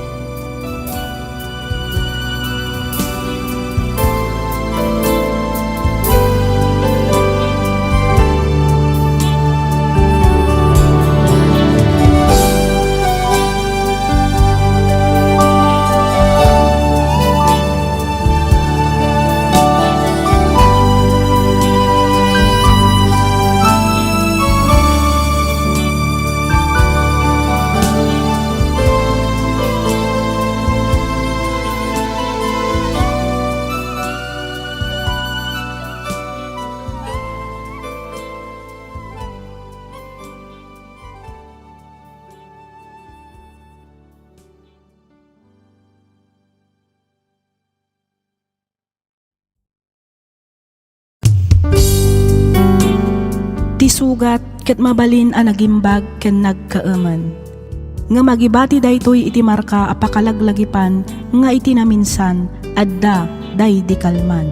sugat ket mabalin a nagimbag ken nagkaaman. Nga magibati daytoy iti marka apakalaglagipan nga iti naminsan adda day di kalman.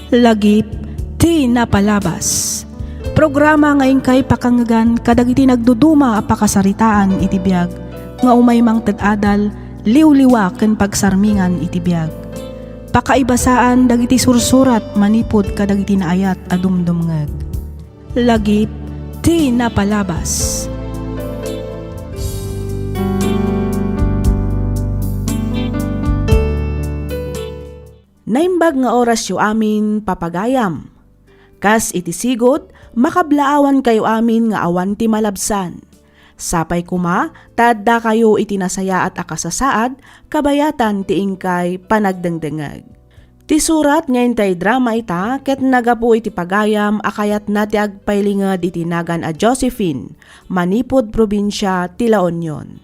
Lagip ti napalabas. Programa ngayon kay pakangagan kadagiti nagduduma apakasaritaan iti biag nga umay mang tad-adal liw-liwa ken pagsarmingan iti biag. Pakaibasaan dagiti sursurat manipod kadagiti naayat a dumdumngeg. Lagip ti napalabas. Naimbag nga oras yu amin papagayam. Kas iti sigot, makablaawan kayo amin nga awan ti malabsan. Sapay kuma, tadda kayo iti nasaya at akasasaad, kabayatan ti ingkay panagdengdengag. Ti surat ngayon tay drama ita, ket nagapu iti pagayam akayat na ti agpailingad iti nagan a Josephine, manipod probinsya ti La Union.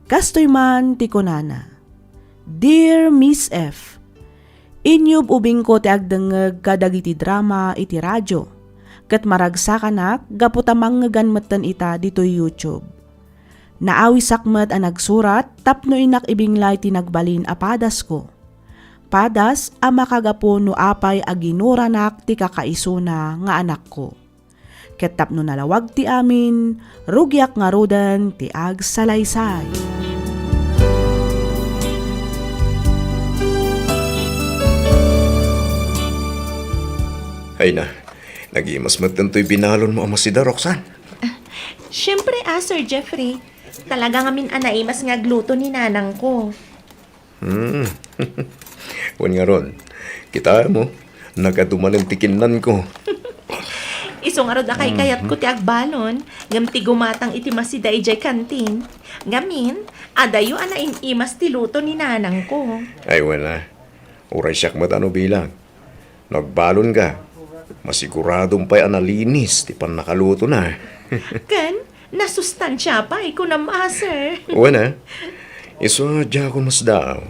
Kastoy man ti kunana. Dear Miss F, inyub ubing ko ti agdengeg kadagiti drama iti radyo. Ket maragsakanak gaputamang ngaganmetan ita dito YouTube. Naawisakmet a nagsurat tapno inak ibinglay ti nagbalin a padas ko. Padas a makagapo no apay a ginuranak ti kakaisuna nga anak ko. Ket tapno nalawag ti amin, rugyak nga rodan ti agsalaysay. Ay na, nagimas matanto'y binalon mo ama si da, Roxanne. Siyempre, Sir Jeffrey. Talaga ngamin anaimas nga gluto ni nanang ko. Wan nga ron, kita mo, nagaduman ang tikinan ko. Isong arod akay kayat ko ti agbalon, ngam ti gumatang iti masida ijay kantin. Ngamin, adayo anain imas ti luto ni nanang ko. Ay wala, uray siyak matano bilang. Nagbalon ka, masiguradong pa'y analinis, ti pan nakaluto na. Ken, nasustansya pa, iko na Sir. Wala, iso dya ko mas daw.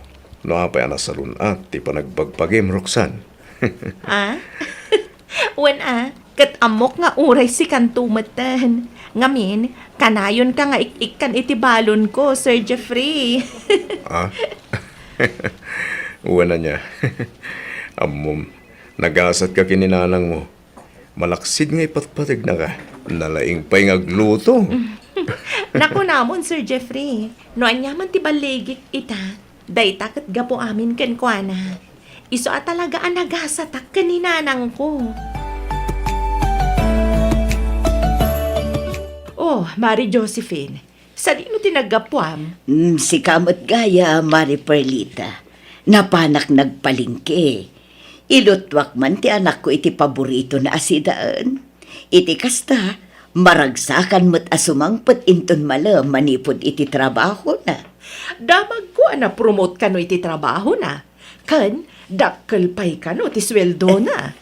Noapay anasalun at ti panagbagpagim, Roxanne. Wen kat amok nga uray si kantumatan. Ngamin, kanayon ka nga ikan iti balon ko, Sir Jeffrey. Wala niya. Amom, nagasat ka kininanang mo. Malaksid nga ipatpatig na ka. Nalaing pa'y ngagluto. Naku namon, Sir Jeffrey. Noan yaman ti baligik ita. Dayta kat gapo amin ken kuana. Iso at talaga ang nagasatak kaninanang ko. Oh, Mari Josephine. Sa di mo tinagapuam? Si kamot gaya, Mari Perlita. Napanak nagpalingke. Ilutwak man ti anak ko iti paborito na asidaan. Iti kasta, maragsakan mo't asumangpot inton malam manipod iti trabaho na. Damag ko na promote ka no iti trabaho na. Kan, dakkel pa'y ka no ti sweldo na.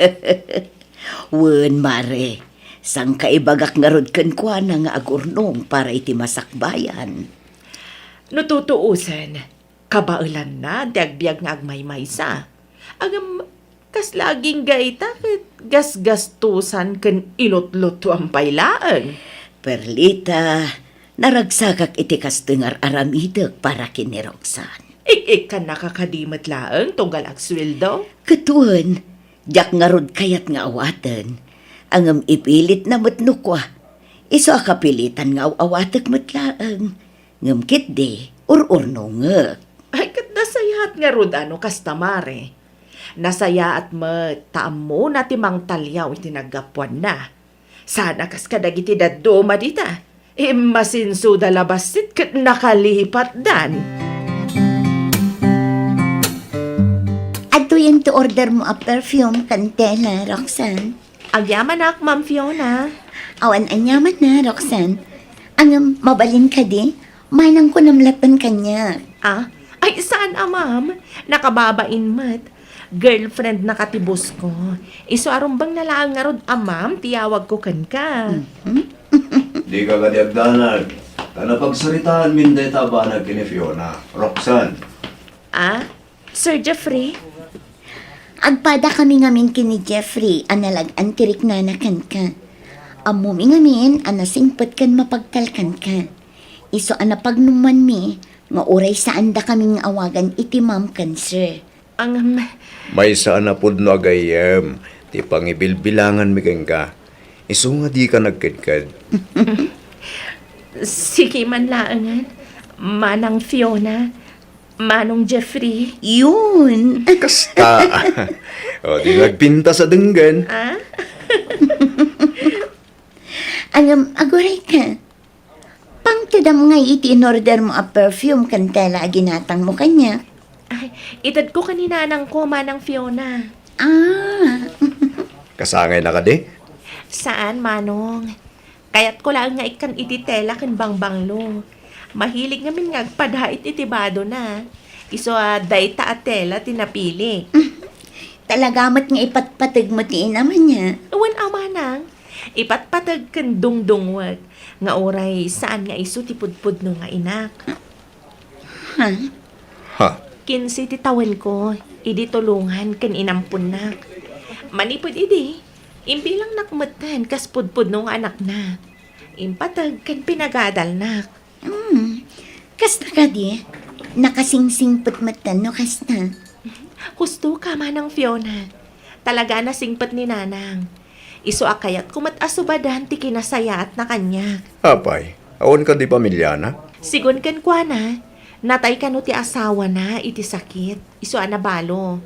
Wen, Mare. Sang kaibagak nga rod ken kwa na nga agurnong para iti masakbayan. Nututuusan, kabailan na ti agbiag nga agmaymaysa. Agam kas laging gaita ket gasgastusan ken ilot-loto ang pailaan. Perlita, naragsakak iti kastengar aramidek para kini Roxanne. Ik kan nakakadimat laeng tunggal ag sweldo. Ketuan, jak nga rod kayat nga awaten. Angam ipilit na matnukwa. Iso akapilitan nga awatek matlaeng. Ngam kitde, ururno nga. Ay kat nasayat nga rod ano kastamare. Nasaya at taam mo na timang talyaw iti naggapuan na. Sana kas kadagiti daduma dita. Masinso da labasit kat nakalipat dan. Ato yung to order mo a perfume kantela, Roxanne. Agyaman ak, Ma'am Fiona. Awan anyaman na, Roxanne. Ang mabalin ka di, manang ko namlapan kanya. Ay saan ma'am? Nakababain mat. Girlfriend na katibos ko. Iso arumbang nalaang nga rod, ma'am, tiyawag ko kan ka. Di ka kadiagdanag. Napagsaritaan min deta ba na kini Fiona, Roxanne? Sir Jeffrey? Agpada kami ngamin kini Jeffrey, analag antirik na nakan ka. Amumi ngamin, anasingpot kan mapagkalkan ka. Iso anapagnuman mi, nga oray saan da kaming awagan iti ma'am kan sir. Ang May saan na pod no agayam, ti pangibilbilangan mi kang ka. Iso nga di ka nagkadkad. sige man laangan. Manang Fiona, Manong Jeffrey. Yun! Kasta. O di nagpinta sa denggan. Ah? Agoray ka. Pangtadam nga iti in-order mo a perfume kan tela ginatang mo kanya. Ay, itad ko kanina nang ko, Manang Fiona. Ah, Kasangay na ka di? Saan, Manong? Kayat ko lang nga ikan ititela kan bangbanglo. Mahilig ngamin nga agpadait itibado na. Iso dayta at tela tinapili. talagamat nga ipatpatag mo ti naman niya. Awan Manang, ipatpatag kan dungdungwag. Nga oray saan nga iso tipudpud no nga inak. Ha? Ha? Kinsi titawan ko, idi tulungan kan inampun nak. Manipod idi, imbilang nakmatan kas pudpud no nga anak na. Impatag kan pinagadal nak. Kasta ka di? Nakasingsingpot matan no kasta. Husto ka Manang Fiona. Talaga na singpat ni Nanang. Iso akayat kumatasobadan ti kinasaya at na kanya. Apay, awan ka di pamilya na? Sigon kan kwa na, natay ka no ti asawa na iti sakit. Iso anabalo.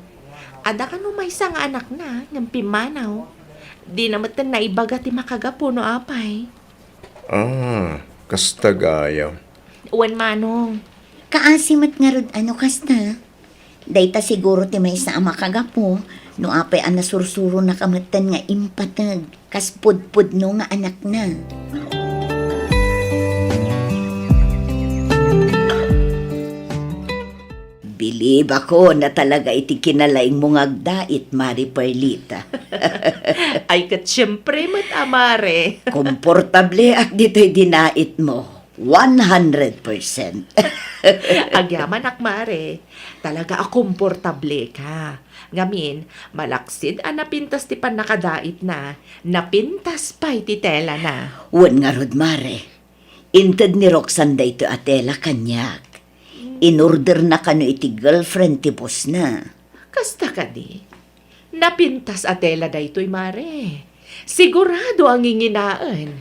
Ada ka no may isang anak na, ng pimanaw. Di naman na ibaga ti makagapo no apay. Ah, kasta gaya. Uwan Manong. Kaasimat nga rod ano kasta. Dayta siguro ti may sa ama kagapo, no apay ang nasursuro na kamatan nga impatag, kas pudpud no nga anak na. Bilib ako na talaga iti kinalaing mong agdait, Mari Perlita. Ay kat syempre amare. Komportable ak dito'y dinait mo. 100%. Agyaman akmare. Talaga akomportable ka. Ngamin, malaksid napintas ti pan nakadait na. Napintas pa iti tela na. Wan nga rod, Mare. Inted ni Roxanne dayto atela kanyak. In-order na kano iti girlfriend ti boss na. Kasta ka di. Napintas atela daytoy mare. Sigurado ang inginaan.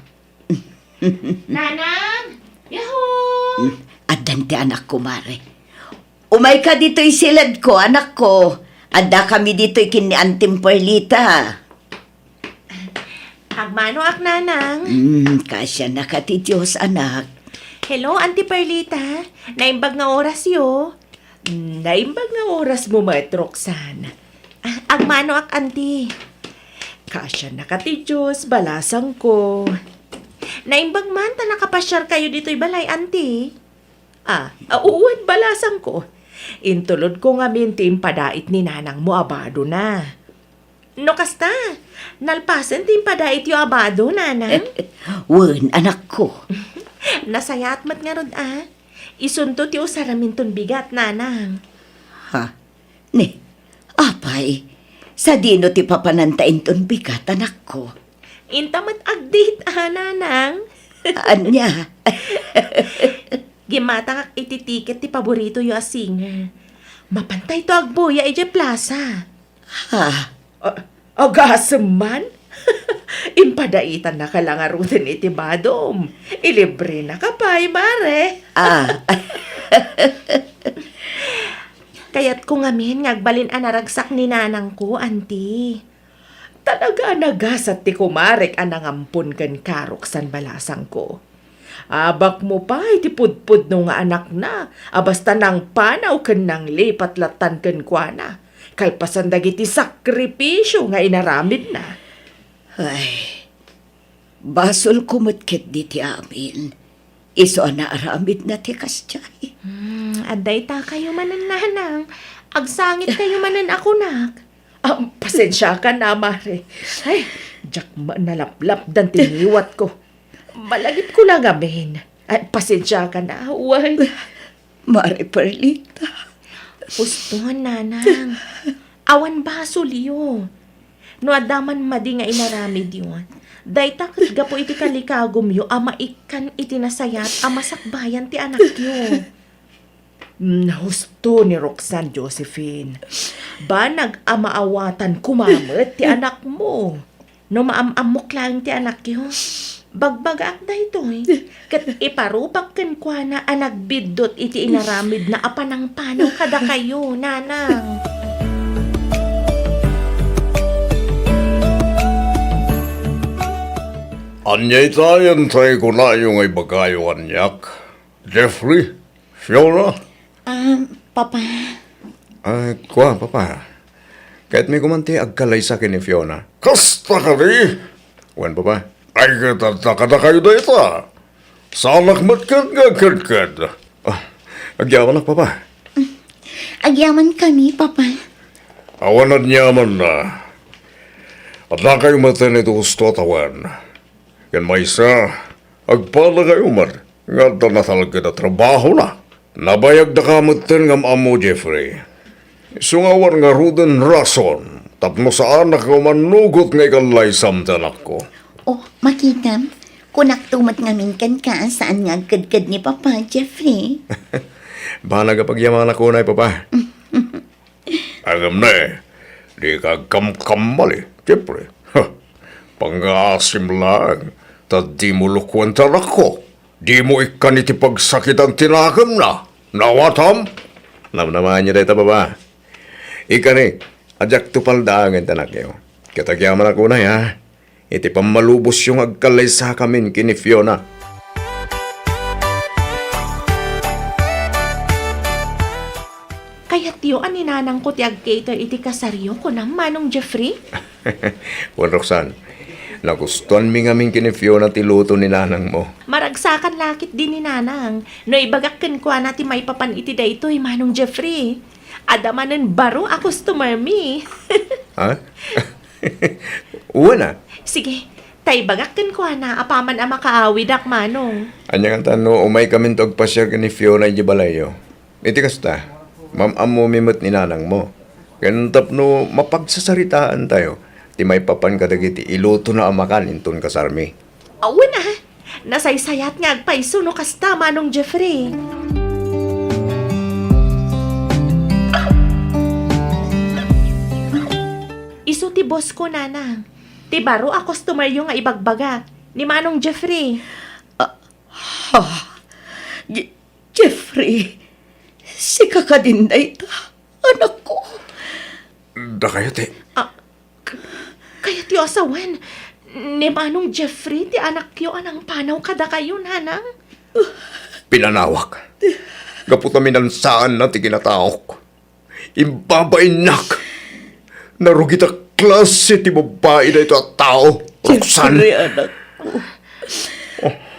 Nanang! Yahoo! Adan ti anak ko, Mare. Umay ka dito'y silad ko, anak ko. Ada kami dito'y kini Antim Perlita. Agmano ak nanang. Kasya na ka ti Diyos, anak. Hello, Auntie Perlita. Naimbag nga oras yo. Naimbag nga oras mo, Mat Roxanne. Agmano ak, Auntie. Kasya na ka ti Diyos, balasang ko. Naimbag man ta nakapasyar kayo dito'y balay, Auntie. Uwan balasang ko. Intulod ko nga minti impadait ni nanang mo abado na. No kasta, nalpasan ti impadait yo abado, nanang. Wan, anak ko. Nasayat mat nga rod Isunto ti usaramin ton bigat, nanang. Ha? Ne, apay, sa dino ti papanantain ton bigat, anak ko. Intamat agdit, nanang. Anya? Gimata kak ititiket ti paborito yo a singer. Mapantay to agbuya ije plaza. Ha? Agasem man? Impadaitan na ka lang arutin iti badom. Ilibre na ka pa, mare. Kaya't ko ngamin ngagbalin anaragsak ni nanang ko, Auntie. Talaga nagasat ti kumarek anangampun kan karoksan balasang ko. Abak mo pa, iti pudpud no nga anak na. Basta nang panaw kan nang lipatlatan kan kwa na. Kalpasan dagiti sakripisyo nga inaramid na. Ay, basol kumutket di ti amin. Iso na aramid na ti kasyay. Aday ta kayo manan nanang. Agsangit kayo manan ako nak. Pasensya ka na, Mare. Ay, jak nalaplap dan tiniwat ko. Malagip ko lang amin. Ay, pasensya ka na, uway. Mare Perlita. Gusto, nanang. Awan ba, Suliyo? No adaman madi nga inaramid yun. Dayta kat gapo iti kalikagom yu, ama ikan iti nasayat, ama sakbayan ti anak yu. Nahusto ni Roxanne Josephine. Ba nag-amaawatan kumamit ti anak mo? No maamamok lang ti anak yu. Bagbagaak na ito Kat iparubak ken kwa na anagbidot iti inaramid na apanang panaw kada kayo, nanang. Anyay tayo ko na yung ay bagayo anyak. Jeffrey, Fiona. Papa, Ay, kwa, papa. Kahit may kumanti agkalay sa akin ni Fiona. Kasta ka rin. Wan, papa. Ay katataka na kayo na ito. Salak matkan nga kadkad. Agyawan na, papa. agyaman kami, Papa. Awanan niyaman na. At na kayo matan ito gusto tawan. Yan may isa, agpala kayo man. Nga na talaga na trabaho na. Nabayag na kamatan ng amo Jeffrey. Sungawan nga ruden rason. Tapno sa anak ko manugot nga ikalay samtanak ko. Oh, makita. Kunak tumat ngamin kan ka saan nga kadkad ni Papa Jeffrey. Bahala ka pagyaman ako na, papa. Agam na eh. Di ka kam-kamal eh. Jeffrey. Pang-asim lang. Ta di mo lukwan tanak ko. Di mo ikan iti pagsakit ang tinakam na. Nawatam? Namnaman niyo dito, papa. Ika ni, adyak tupal daangan tanak niyo. Katagyaman ako na, ya. Iti pamalubos yung agkalay sa kamin kini Fiona. Kaya tiyo, aninanang ko ti agkater iti kasaryo ko na manong Jeffrey? Juan Roxanne, nagustuhan mi ngamin kini Fiona ti luto ni nanang mo. Maragsakan lakit din ni nanang. No ibagakken ko na ti may papan iti daytoy manong Jeffrey. Adamanen baro a customer mi. Ha? Uwan na. Sige, tay bagakken ko na apaman a makaawidak manong. Anyang tano, umay kami to agpasyar kini Fiona iti balayo. Iti kasta, amo mimot ni nanang mo. Ganun tapno, mapagsasaritaan tayo. Ti may papan kadagiti iluto na amakan inton kasarmi. Awan na, nasaysayat nga agpaiso no kasta manong Jeffrey. Isu ti boss ko nanang. Ti baro a customer yung nga ibagbaga ni manong Jeffrey. Jeffrey, si kakadinday ta, anak ko. Da kayo, te. Kaya ti asawan, ni manong Jeffrey ti anak yo anang panaw kada kayo nanang. Pinanawak. Kaputamin ang saan na ti kinataok. Imbabainak. Narugit a klase ti babae na ito at tao. Roxanne. Jeffrey, anak ko.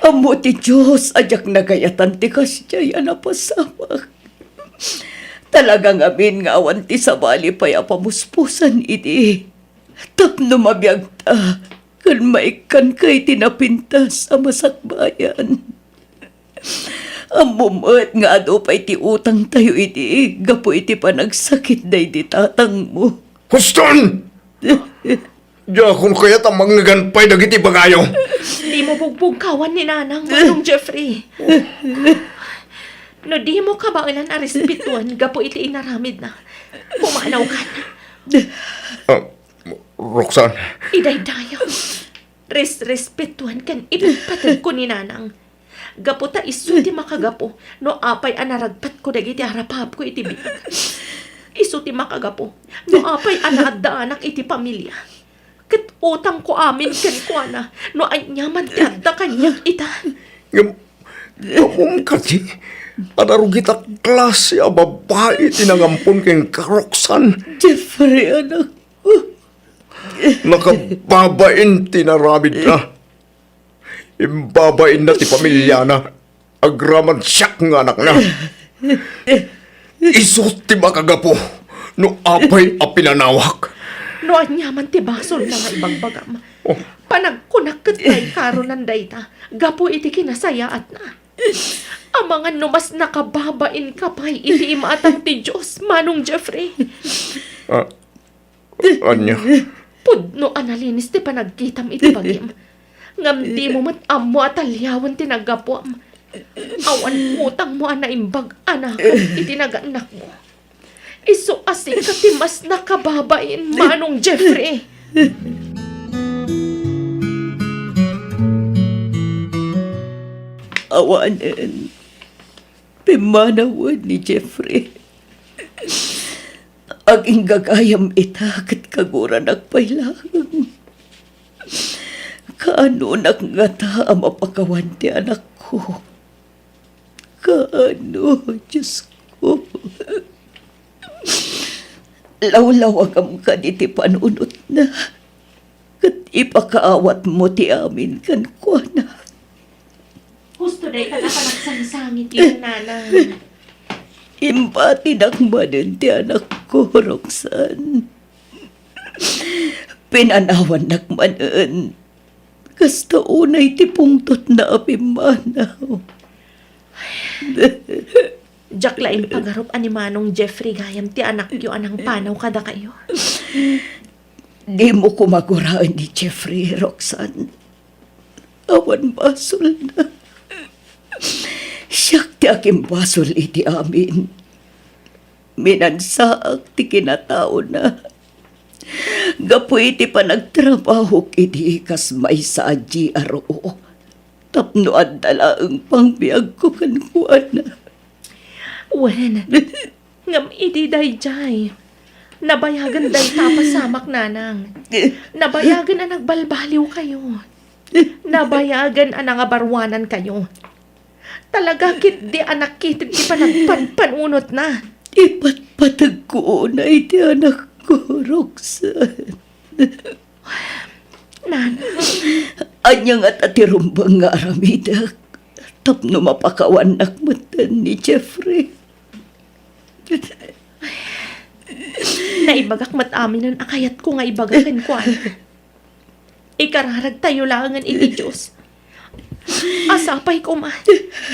Amo ti Diyos, ajak nagayatan ti kasyay, anapasamak. Talagang amin nga awan ti sabali pa'y apamuspusan iti. Tapno mabiyag ta, kan maikan kay tinapintas sa masakbayan. Amumat nga ado pa'y ti utang tayo iti, gapo iti panagsakit day di tatang mo. Huston! Diya kung kaya't ang mangaganpay dagiti bagayo. Di mo bugbugkawan ni nanang manong Jeffrey. No di mo kabailan a respetuan, gapo iti inaramid na. Pumanaw ka na. Roxanne. Idaydayaw. Respetuan kan ipagpatag ko ni nanang. Gapo ta isu ti makagapo, no apay anaragpat ko dagiti harapap ko iti biyag. Isu ti makagapo, no apay anadaanak iti pamilya. Kat utang ko amin kan ko na, no ay nyaman ti adda kanyang ita. Kamong kati. Anarugit a klase a babae tinangampon keng karoksan. Jeffrey, anak ko. Nakababain tinarabid na. Imbabain na ti pamilya na. Agraman siyak ng anak na. Isot ti makagapo. No apay a pinanawak. No anyaman ti basol na nga ibagbagam. Panagkunak katay karon ng dayta, gapo iti kinasayaat na. Ang mga numas nakababain kapay iti imaatang ti Diyos, manong Jeffrey. Anya? Pudno analinis ti panagkitam iti bagim. Ngam di mo amo at alyawan tinagapuam. Awan utang mo naimbag anak iti naganak mo. Iso asik ka ti mas nakababain manong Jeffrey. Awanan, pimanawan ni Jeffrey. Aging gagayam ita kat kagura nagpailang. Kaano nakngata ang mapakawan ti anak ko? Kaano, Diyos ko? Lawlawag ang kaniti panunot na. Kat ipakaawat mo ti amin kan kwa na. Gusto day ka na panagsang-sangit yung nanang. Impati nakmanin ti anak ko, Roxanne. Pinanawan nakmanin. Kasta unay ti pungtot na apimanaw. Diyak laing pagarup ani manong Jeffrey gayam ti anak yu anang panaw kada kayo. Di mo kumaguraan ni Jeffrey, Roxanne. Awan basol na. Siyak ti aking basol iti amin. Minansaak ti kinatao na. Gapu iti pa nagtrabaho iti kas may sa GRO. Tapno at dalaang pangbiag ko kankuan na. Wen, ngam iti day jay. Nabayagan day tapasamak nanang. Nabayagan ang nagbalbaliw kayo. Nabayagan ang nangabarwanan kayo. Talaga kit di anak kit di pa nagpanpanunot na. Ipatpatag ko na iti anak ko, Roxanne. Nanang, Anyang at atirumbang nga aramidak. Tapno mapakawan nakmatan ni Jeffrey. naibagak matamin ang akayat ko nga ibagakin ko. Ikararag tayo langan iti Diyos. Asapay ko man,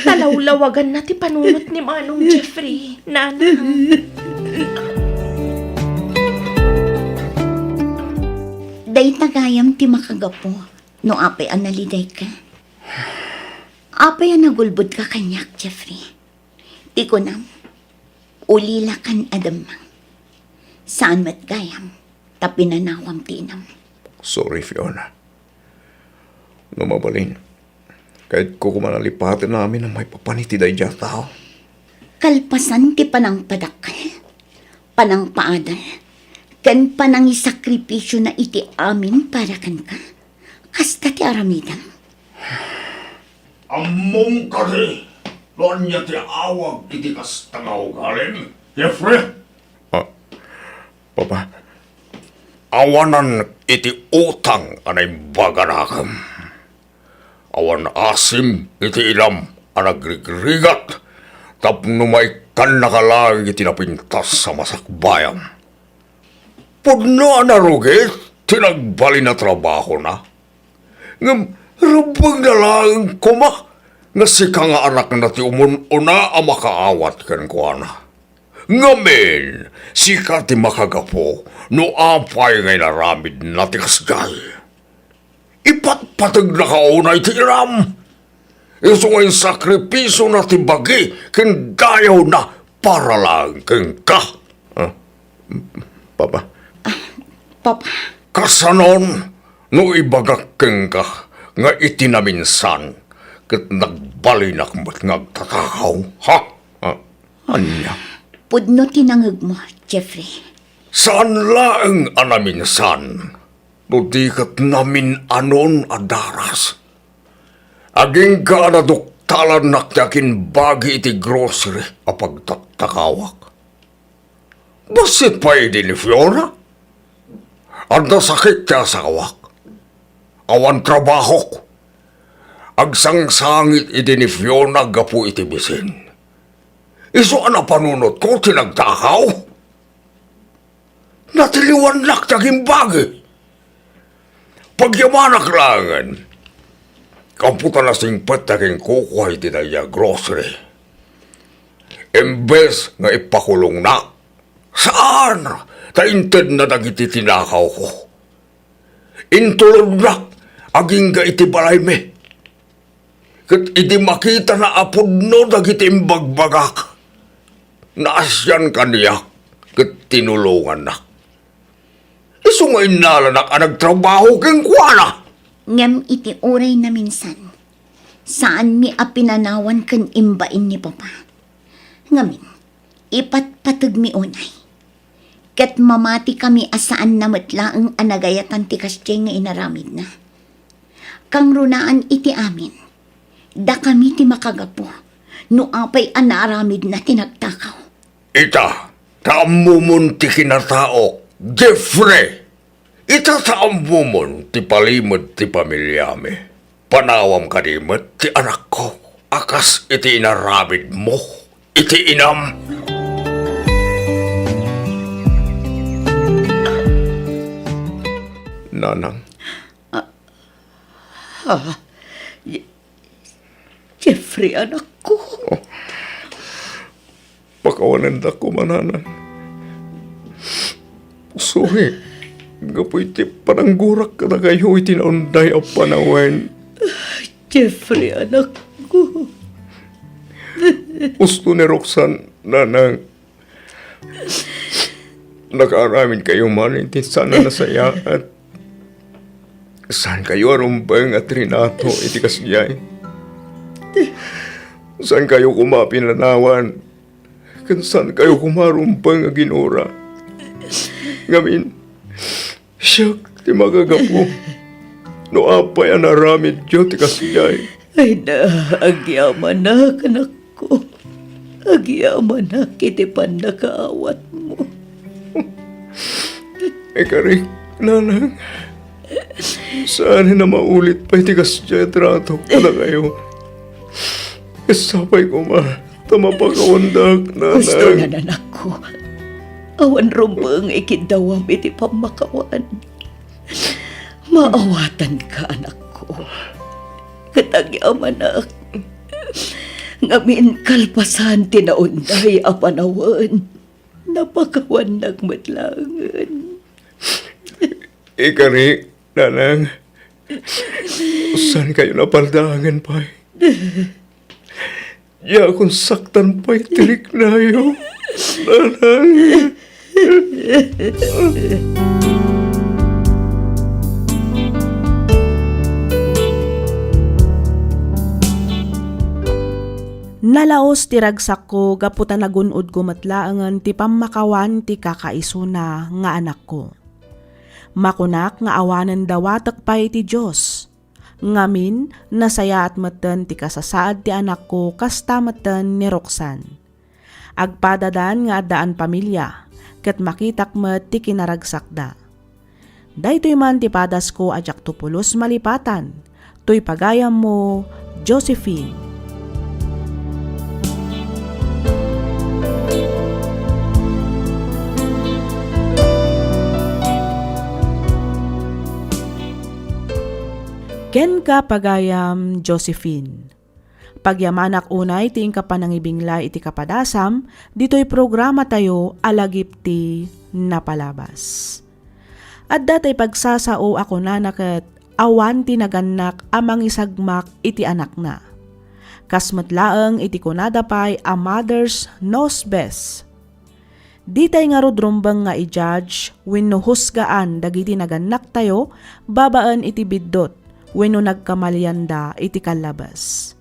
talawlawagan na ti panunot ni manong Jeffrey, nanang. Day tagayam ti makagapo, no apay analiday ka. Apay ang nagulbod ka kanyak, Jeffrey. Ti ko nam, ulila kan adamang. Saan mat gayam, tapinanawam tinam. Sorry, Fiona. Numabalin. Kahit ko kumanalipatin namin ang may papaniti dahi dyan tao. Kalpasan ti panang padak, panang paadal, kan panang isakripisyo na iti amin para kan ka. Kasta ti aramidam. Among kasi, loan niya ti awag iti kastangaw galing. Jeffrey? Papa, Awanan iti utang anay baganakam. Awan asim iti ilam anagrigrigat. Tapno may kan nakalagi iti napintas sa masakbayam. Pudno anarugit, tinagbali na trabaho na. Ngam, rubang na lang kuma. Nga sika nga anak na ti umununa ang makaawat kan ko na. Ngamin, sika ti makagapo, no apay ngay naramid na ti kasgay. Ipatpatag na kaunay ti iram. Iso ngay sakripiso na ti bagi, kindayaw na para lang ken ka. Papa, Papa, Kasanon, no ibagak ken ka, nga itinaminsan, ket nagbalinak mo't ngagtatakaw, ha? anya? pudno tinangag mo, Jeffrey. Saan laeng anaminsan, no di kat namin anon adaras. Aging ka naduktalan nakyakin bagi iti grocery a pagtatakawak. Basit pa idi ni Fiona? Anda sakit kaya sa kawak. Awan trabaho ko. Agsangsangit idi ni Fiona gapu iti bisin. Iso ana panunot ko tinagtakaw. Natiliwan lak taging bagi. Pagyamanak langan. Kamputa na singpet taging kukuha iti na grocery. Imbes nga ipakulong na. Saan? Tainted na dagiti tinakaw ko. Intulod na, aging ga iti balay me. Kat iti makita na apod no dagiti imbagbagak. Naasyan kaniyak, kat tinulungan na. Iso nga inalanak ang nagtrabaho keng kuwana. Ngam iti oray na minsan, saan mi apinanawan kan imbain ni Papa. Ngamin, ipatpatag mi unay. Kat mamati kami asaan na matlaang anagayatan ti kastye nga inaramid na. Kang runaan iti amin, da kami ti makagapo, no apay anaramid na tinagtakaw. Ita, taamumon ti kinataok, Jeffrey. Ita taamumon ti palimod ti pamilyami. Panawam kadimot ti anak ko, akas iti inaramid mo, iti inam. Nanang. Jeffrey, anak ko. Pakawanan da ko mananan. Suhi, gapoy ti pananggurak ka na kayo itinaunday ang panawen. Jeffrey, anak ko. Gusto ni Roxanne, nanang. Nakaaramin kayo man, hindi sana nasaya at saan kayo arumbang at Renato iti kasiyay? Saan kayo kumapinanawan? Saan kayo kumarumbang ang ginura? Ngamin, siyak ti magagapo. No apay ang naramid diyo ti kasiyay. Ay na, agyaman na, anak ko. Agyaman na, kiti pandakaawat mo. Karik, nanang. Saan na maulit pa itigas dyan trato ka na kayo? Kasapay ko ma, tamapakawandag, nanang. Gusto na nanak ko. Awan rumbang ikidawam iti pamakawan. Maawatan ka, anak ko. Katagyaman na. Ngamin kalpasan tinaunday a panawan. Napakawan nagmatlangan. Karik, nanang. Saan kayo napandangan pa? Ya kung saktan pa'y tirik na yun. Nanang. Nalaos ti ragsak ko gaputan nagunod ko matlaangan ti pamakawan ti kakaisuna nga anak ko. Makunak nga awanan dawatak pa ti Diyos. Ngamin nasaya at matan ti kasasaad ti anak ko kasta matan ni Roxanne. Agpadadan nga adaan pamilya ket makitak met ti kinaragsak da. Daytoy man ti padas ko ajak tupulos malipatan. Toy pagayam mo, Josephine. Ken ka pagayam, Josephine. Pagyamanak unay ting kapanangibingla iti kapadasam, dito'y programa tayo alagip ti napalabas. At datay pagsasao ako na nakat awan tinaganak amang isagmak iti anak na. Kasmatlaang iti kunadapay a mother's knows best. Ditay nga rodrumbang nga i-judge wenno husgaan dagiti naganak tayo babaan iti biddot wenno nagkamalyanda iti kalabas.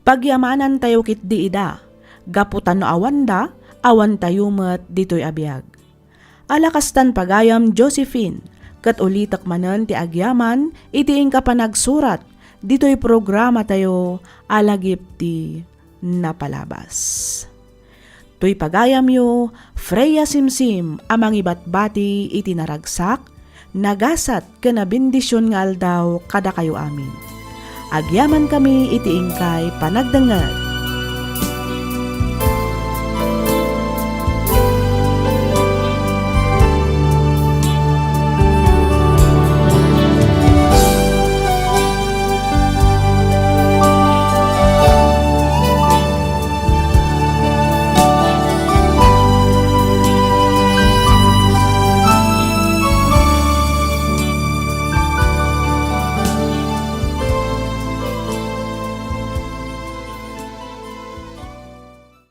Pagyamanan tayo kit di ida, gaputan no awanda, awan tayo met ditoy abiyag. Alakastan pagayam Josephine, kat ulitak manen ti agyaman, iti ingka pa nagsurat, dito'y programa tayo alagip ti napalabas. To'y pagayam yo, Freya Simsim, amang ibatbati iti naragsak, nagasat kana bendisyon nga aldaw kada kayo amin. Agyaman kami iti ingkay panagdangag.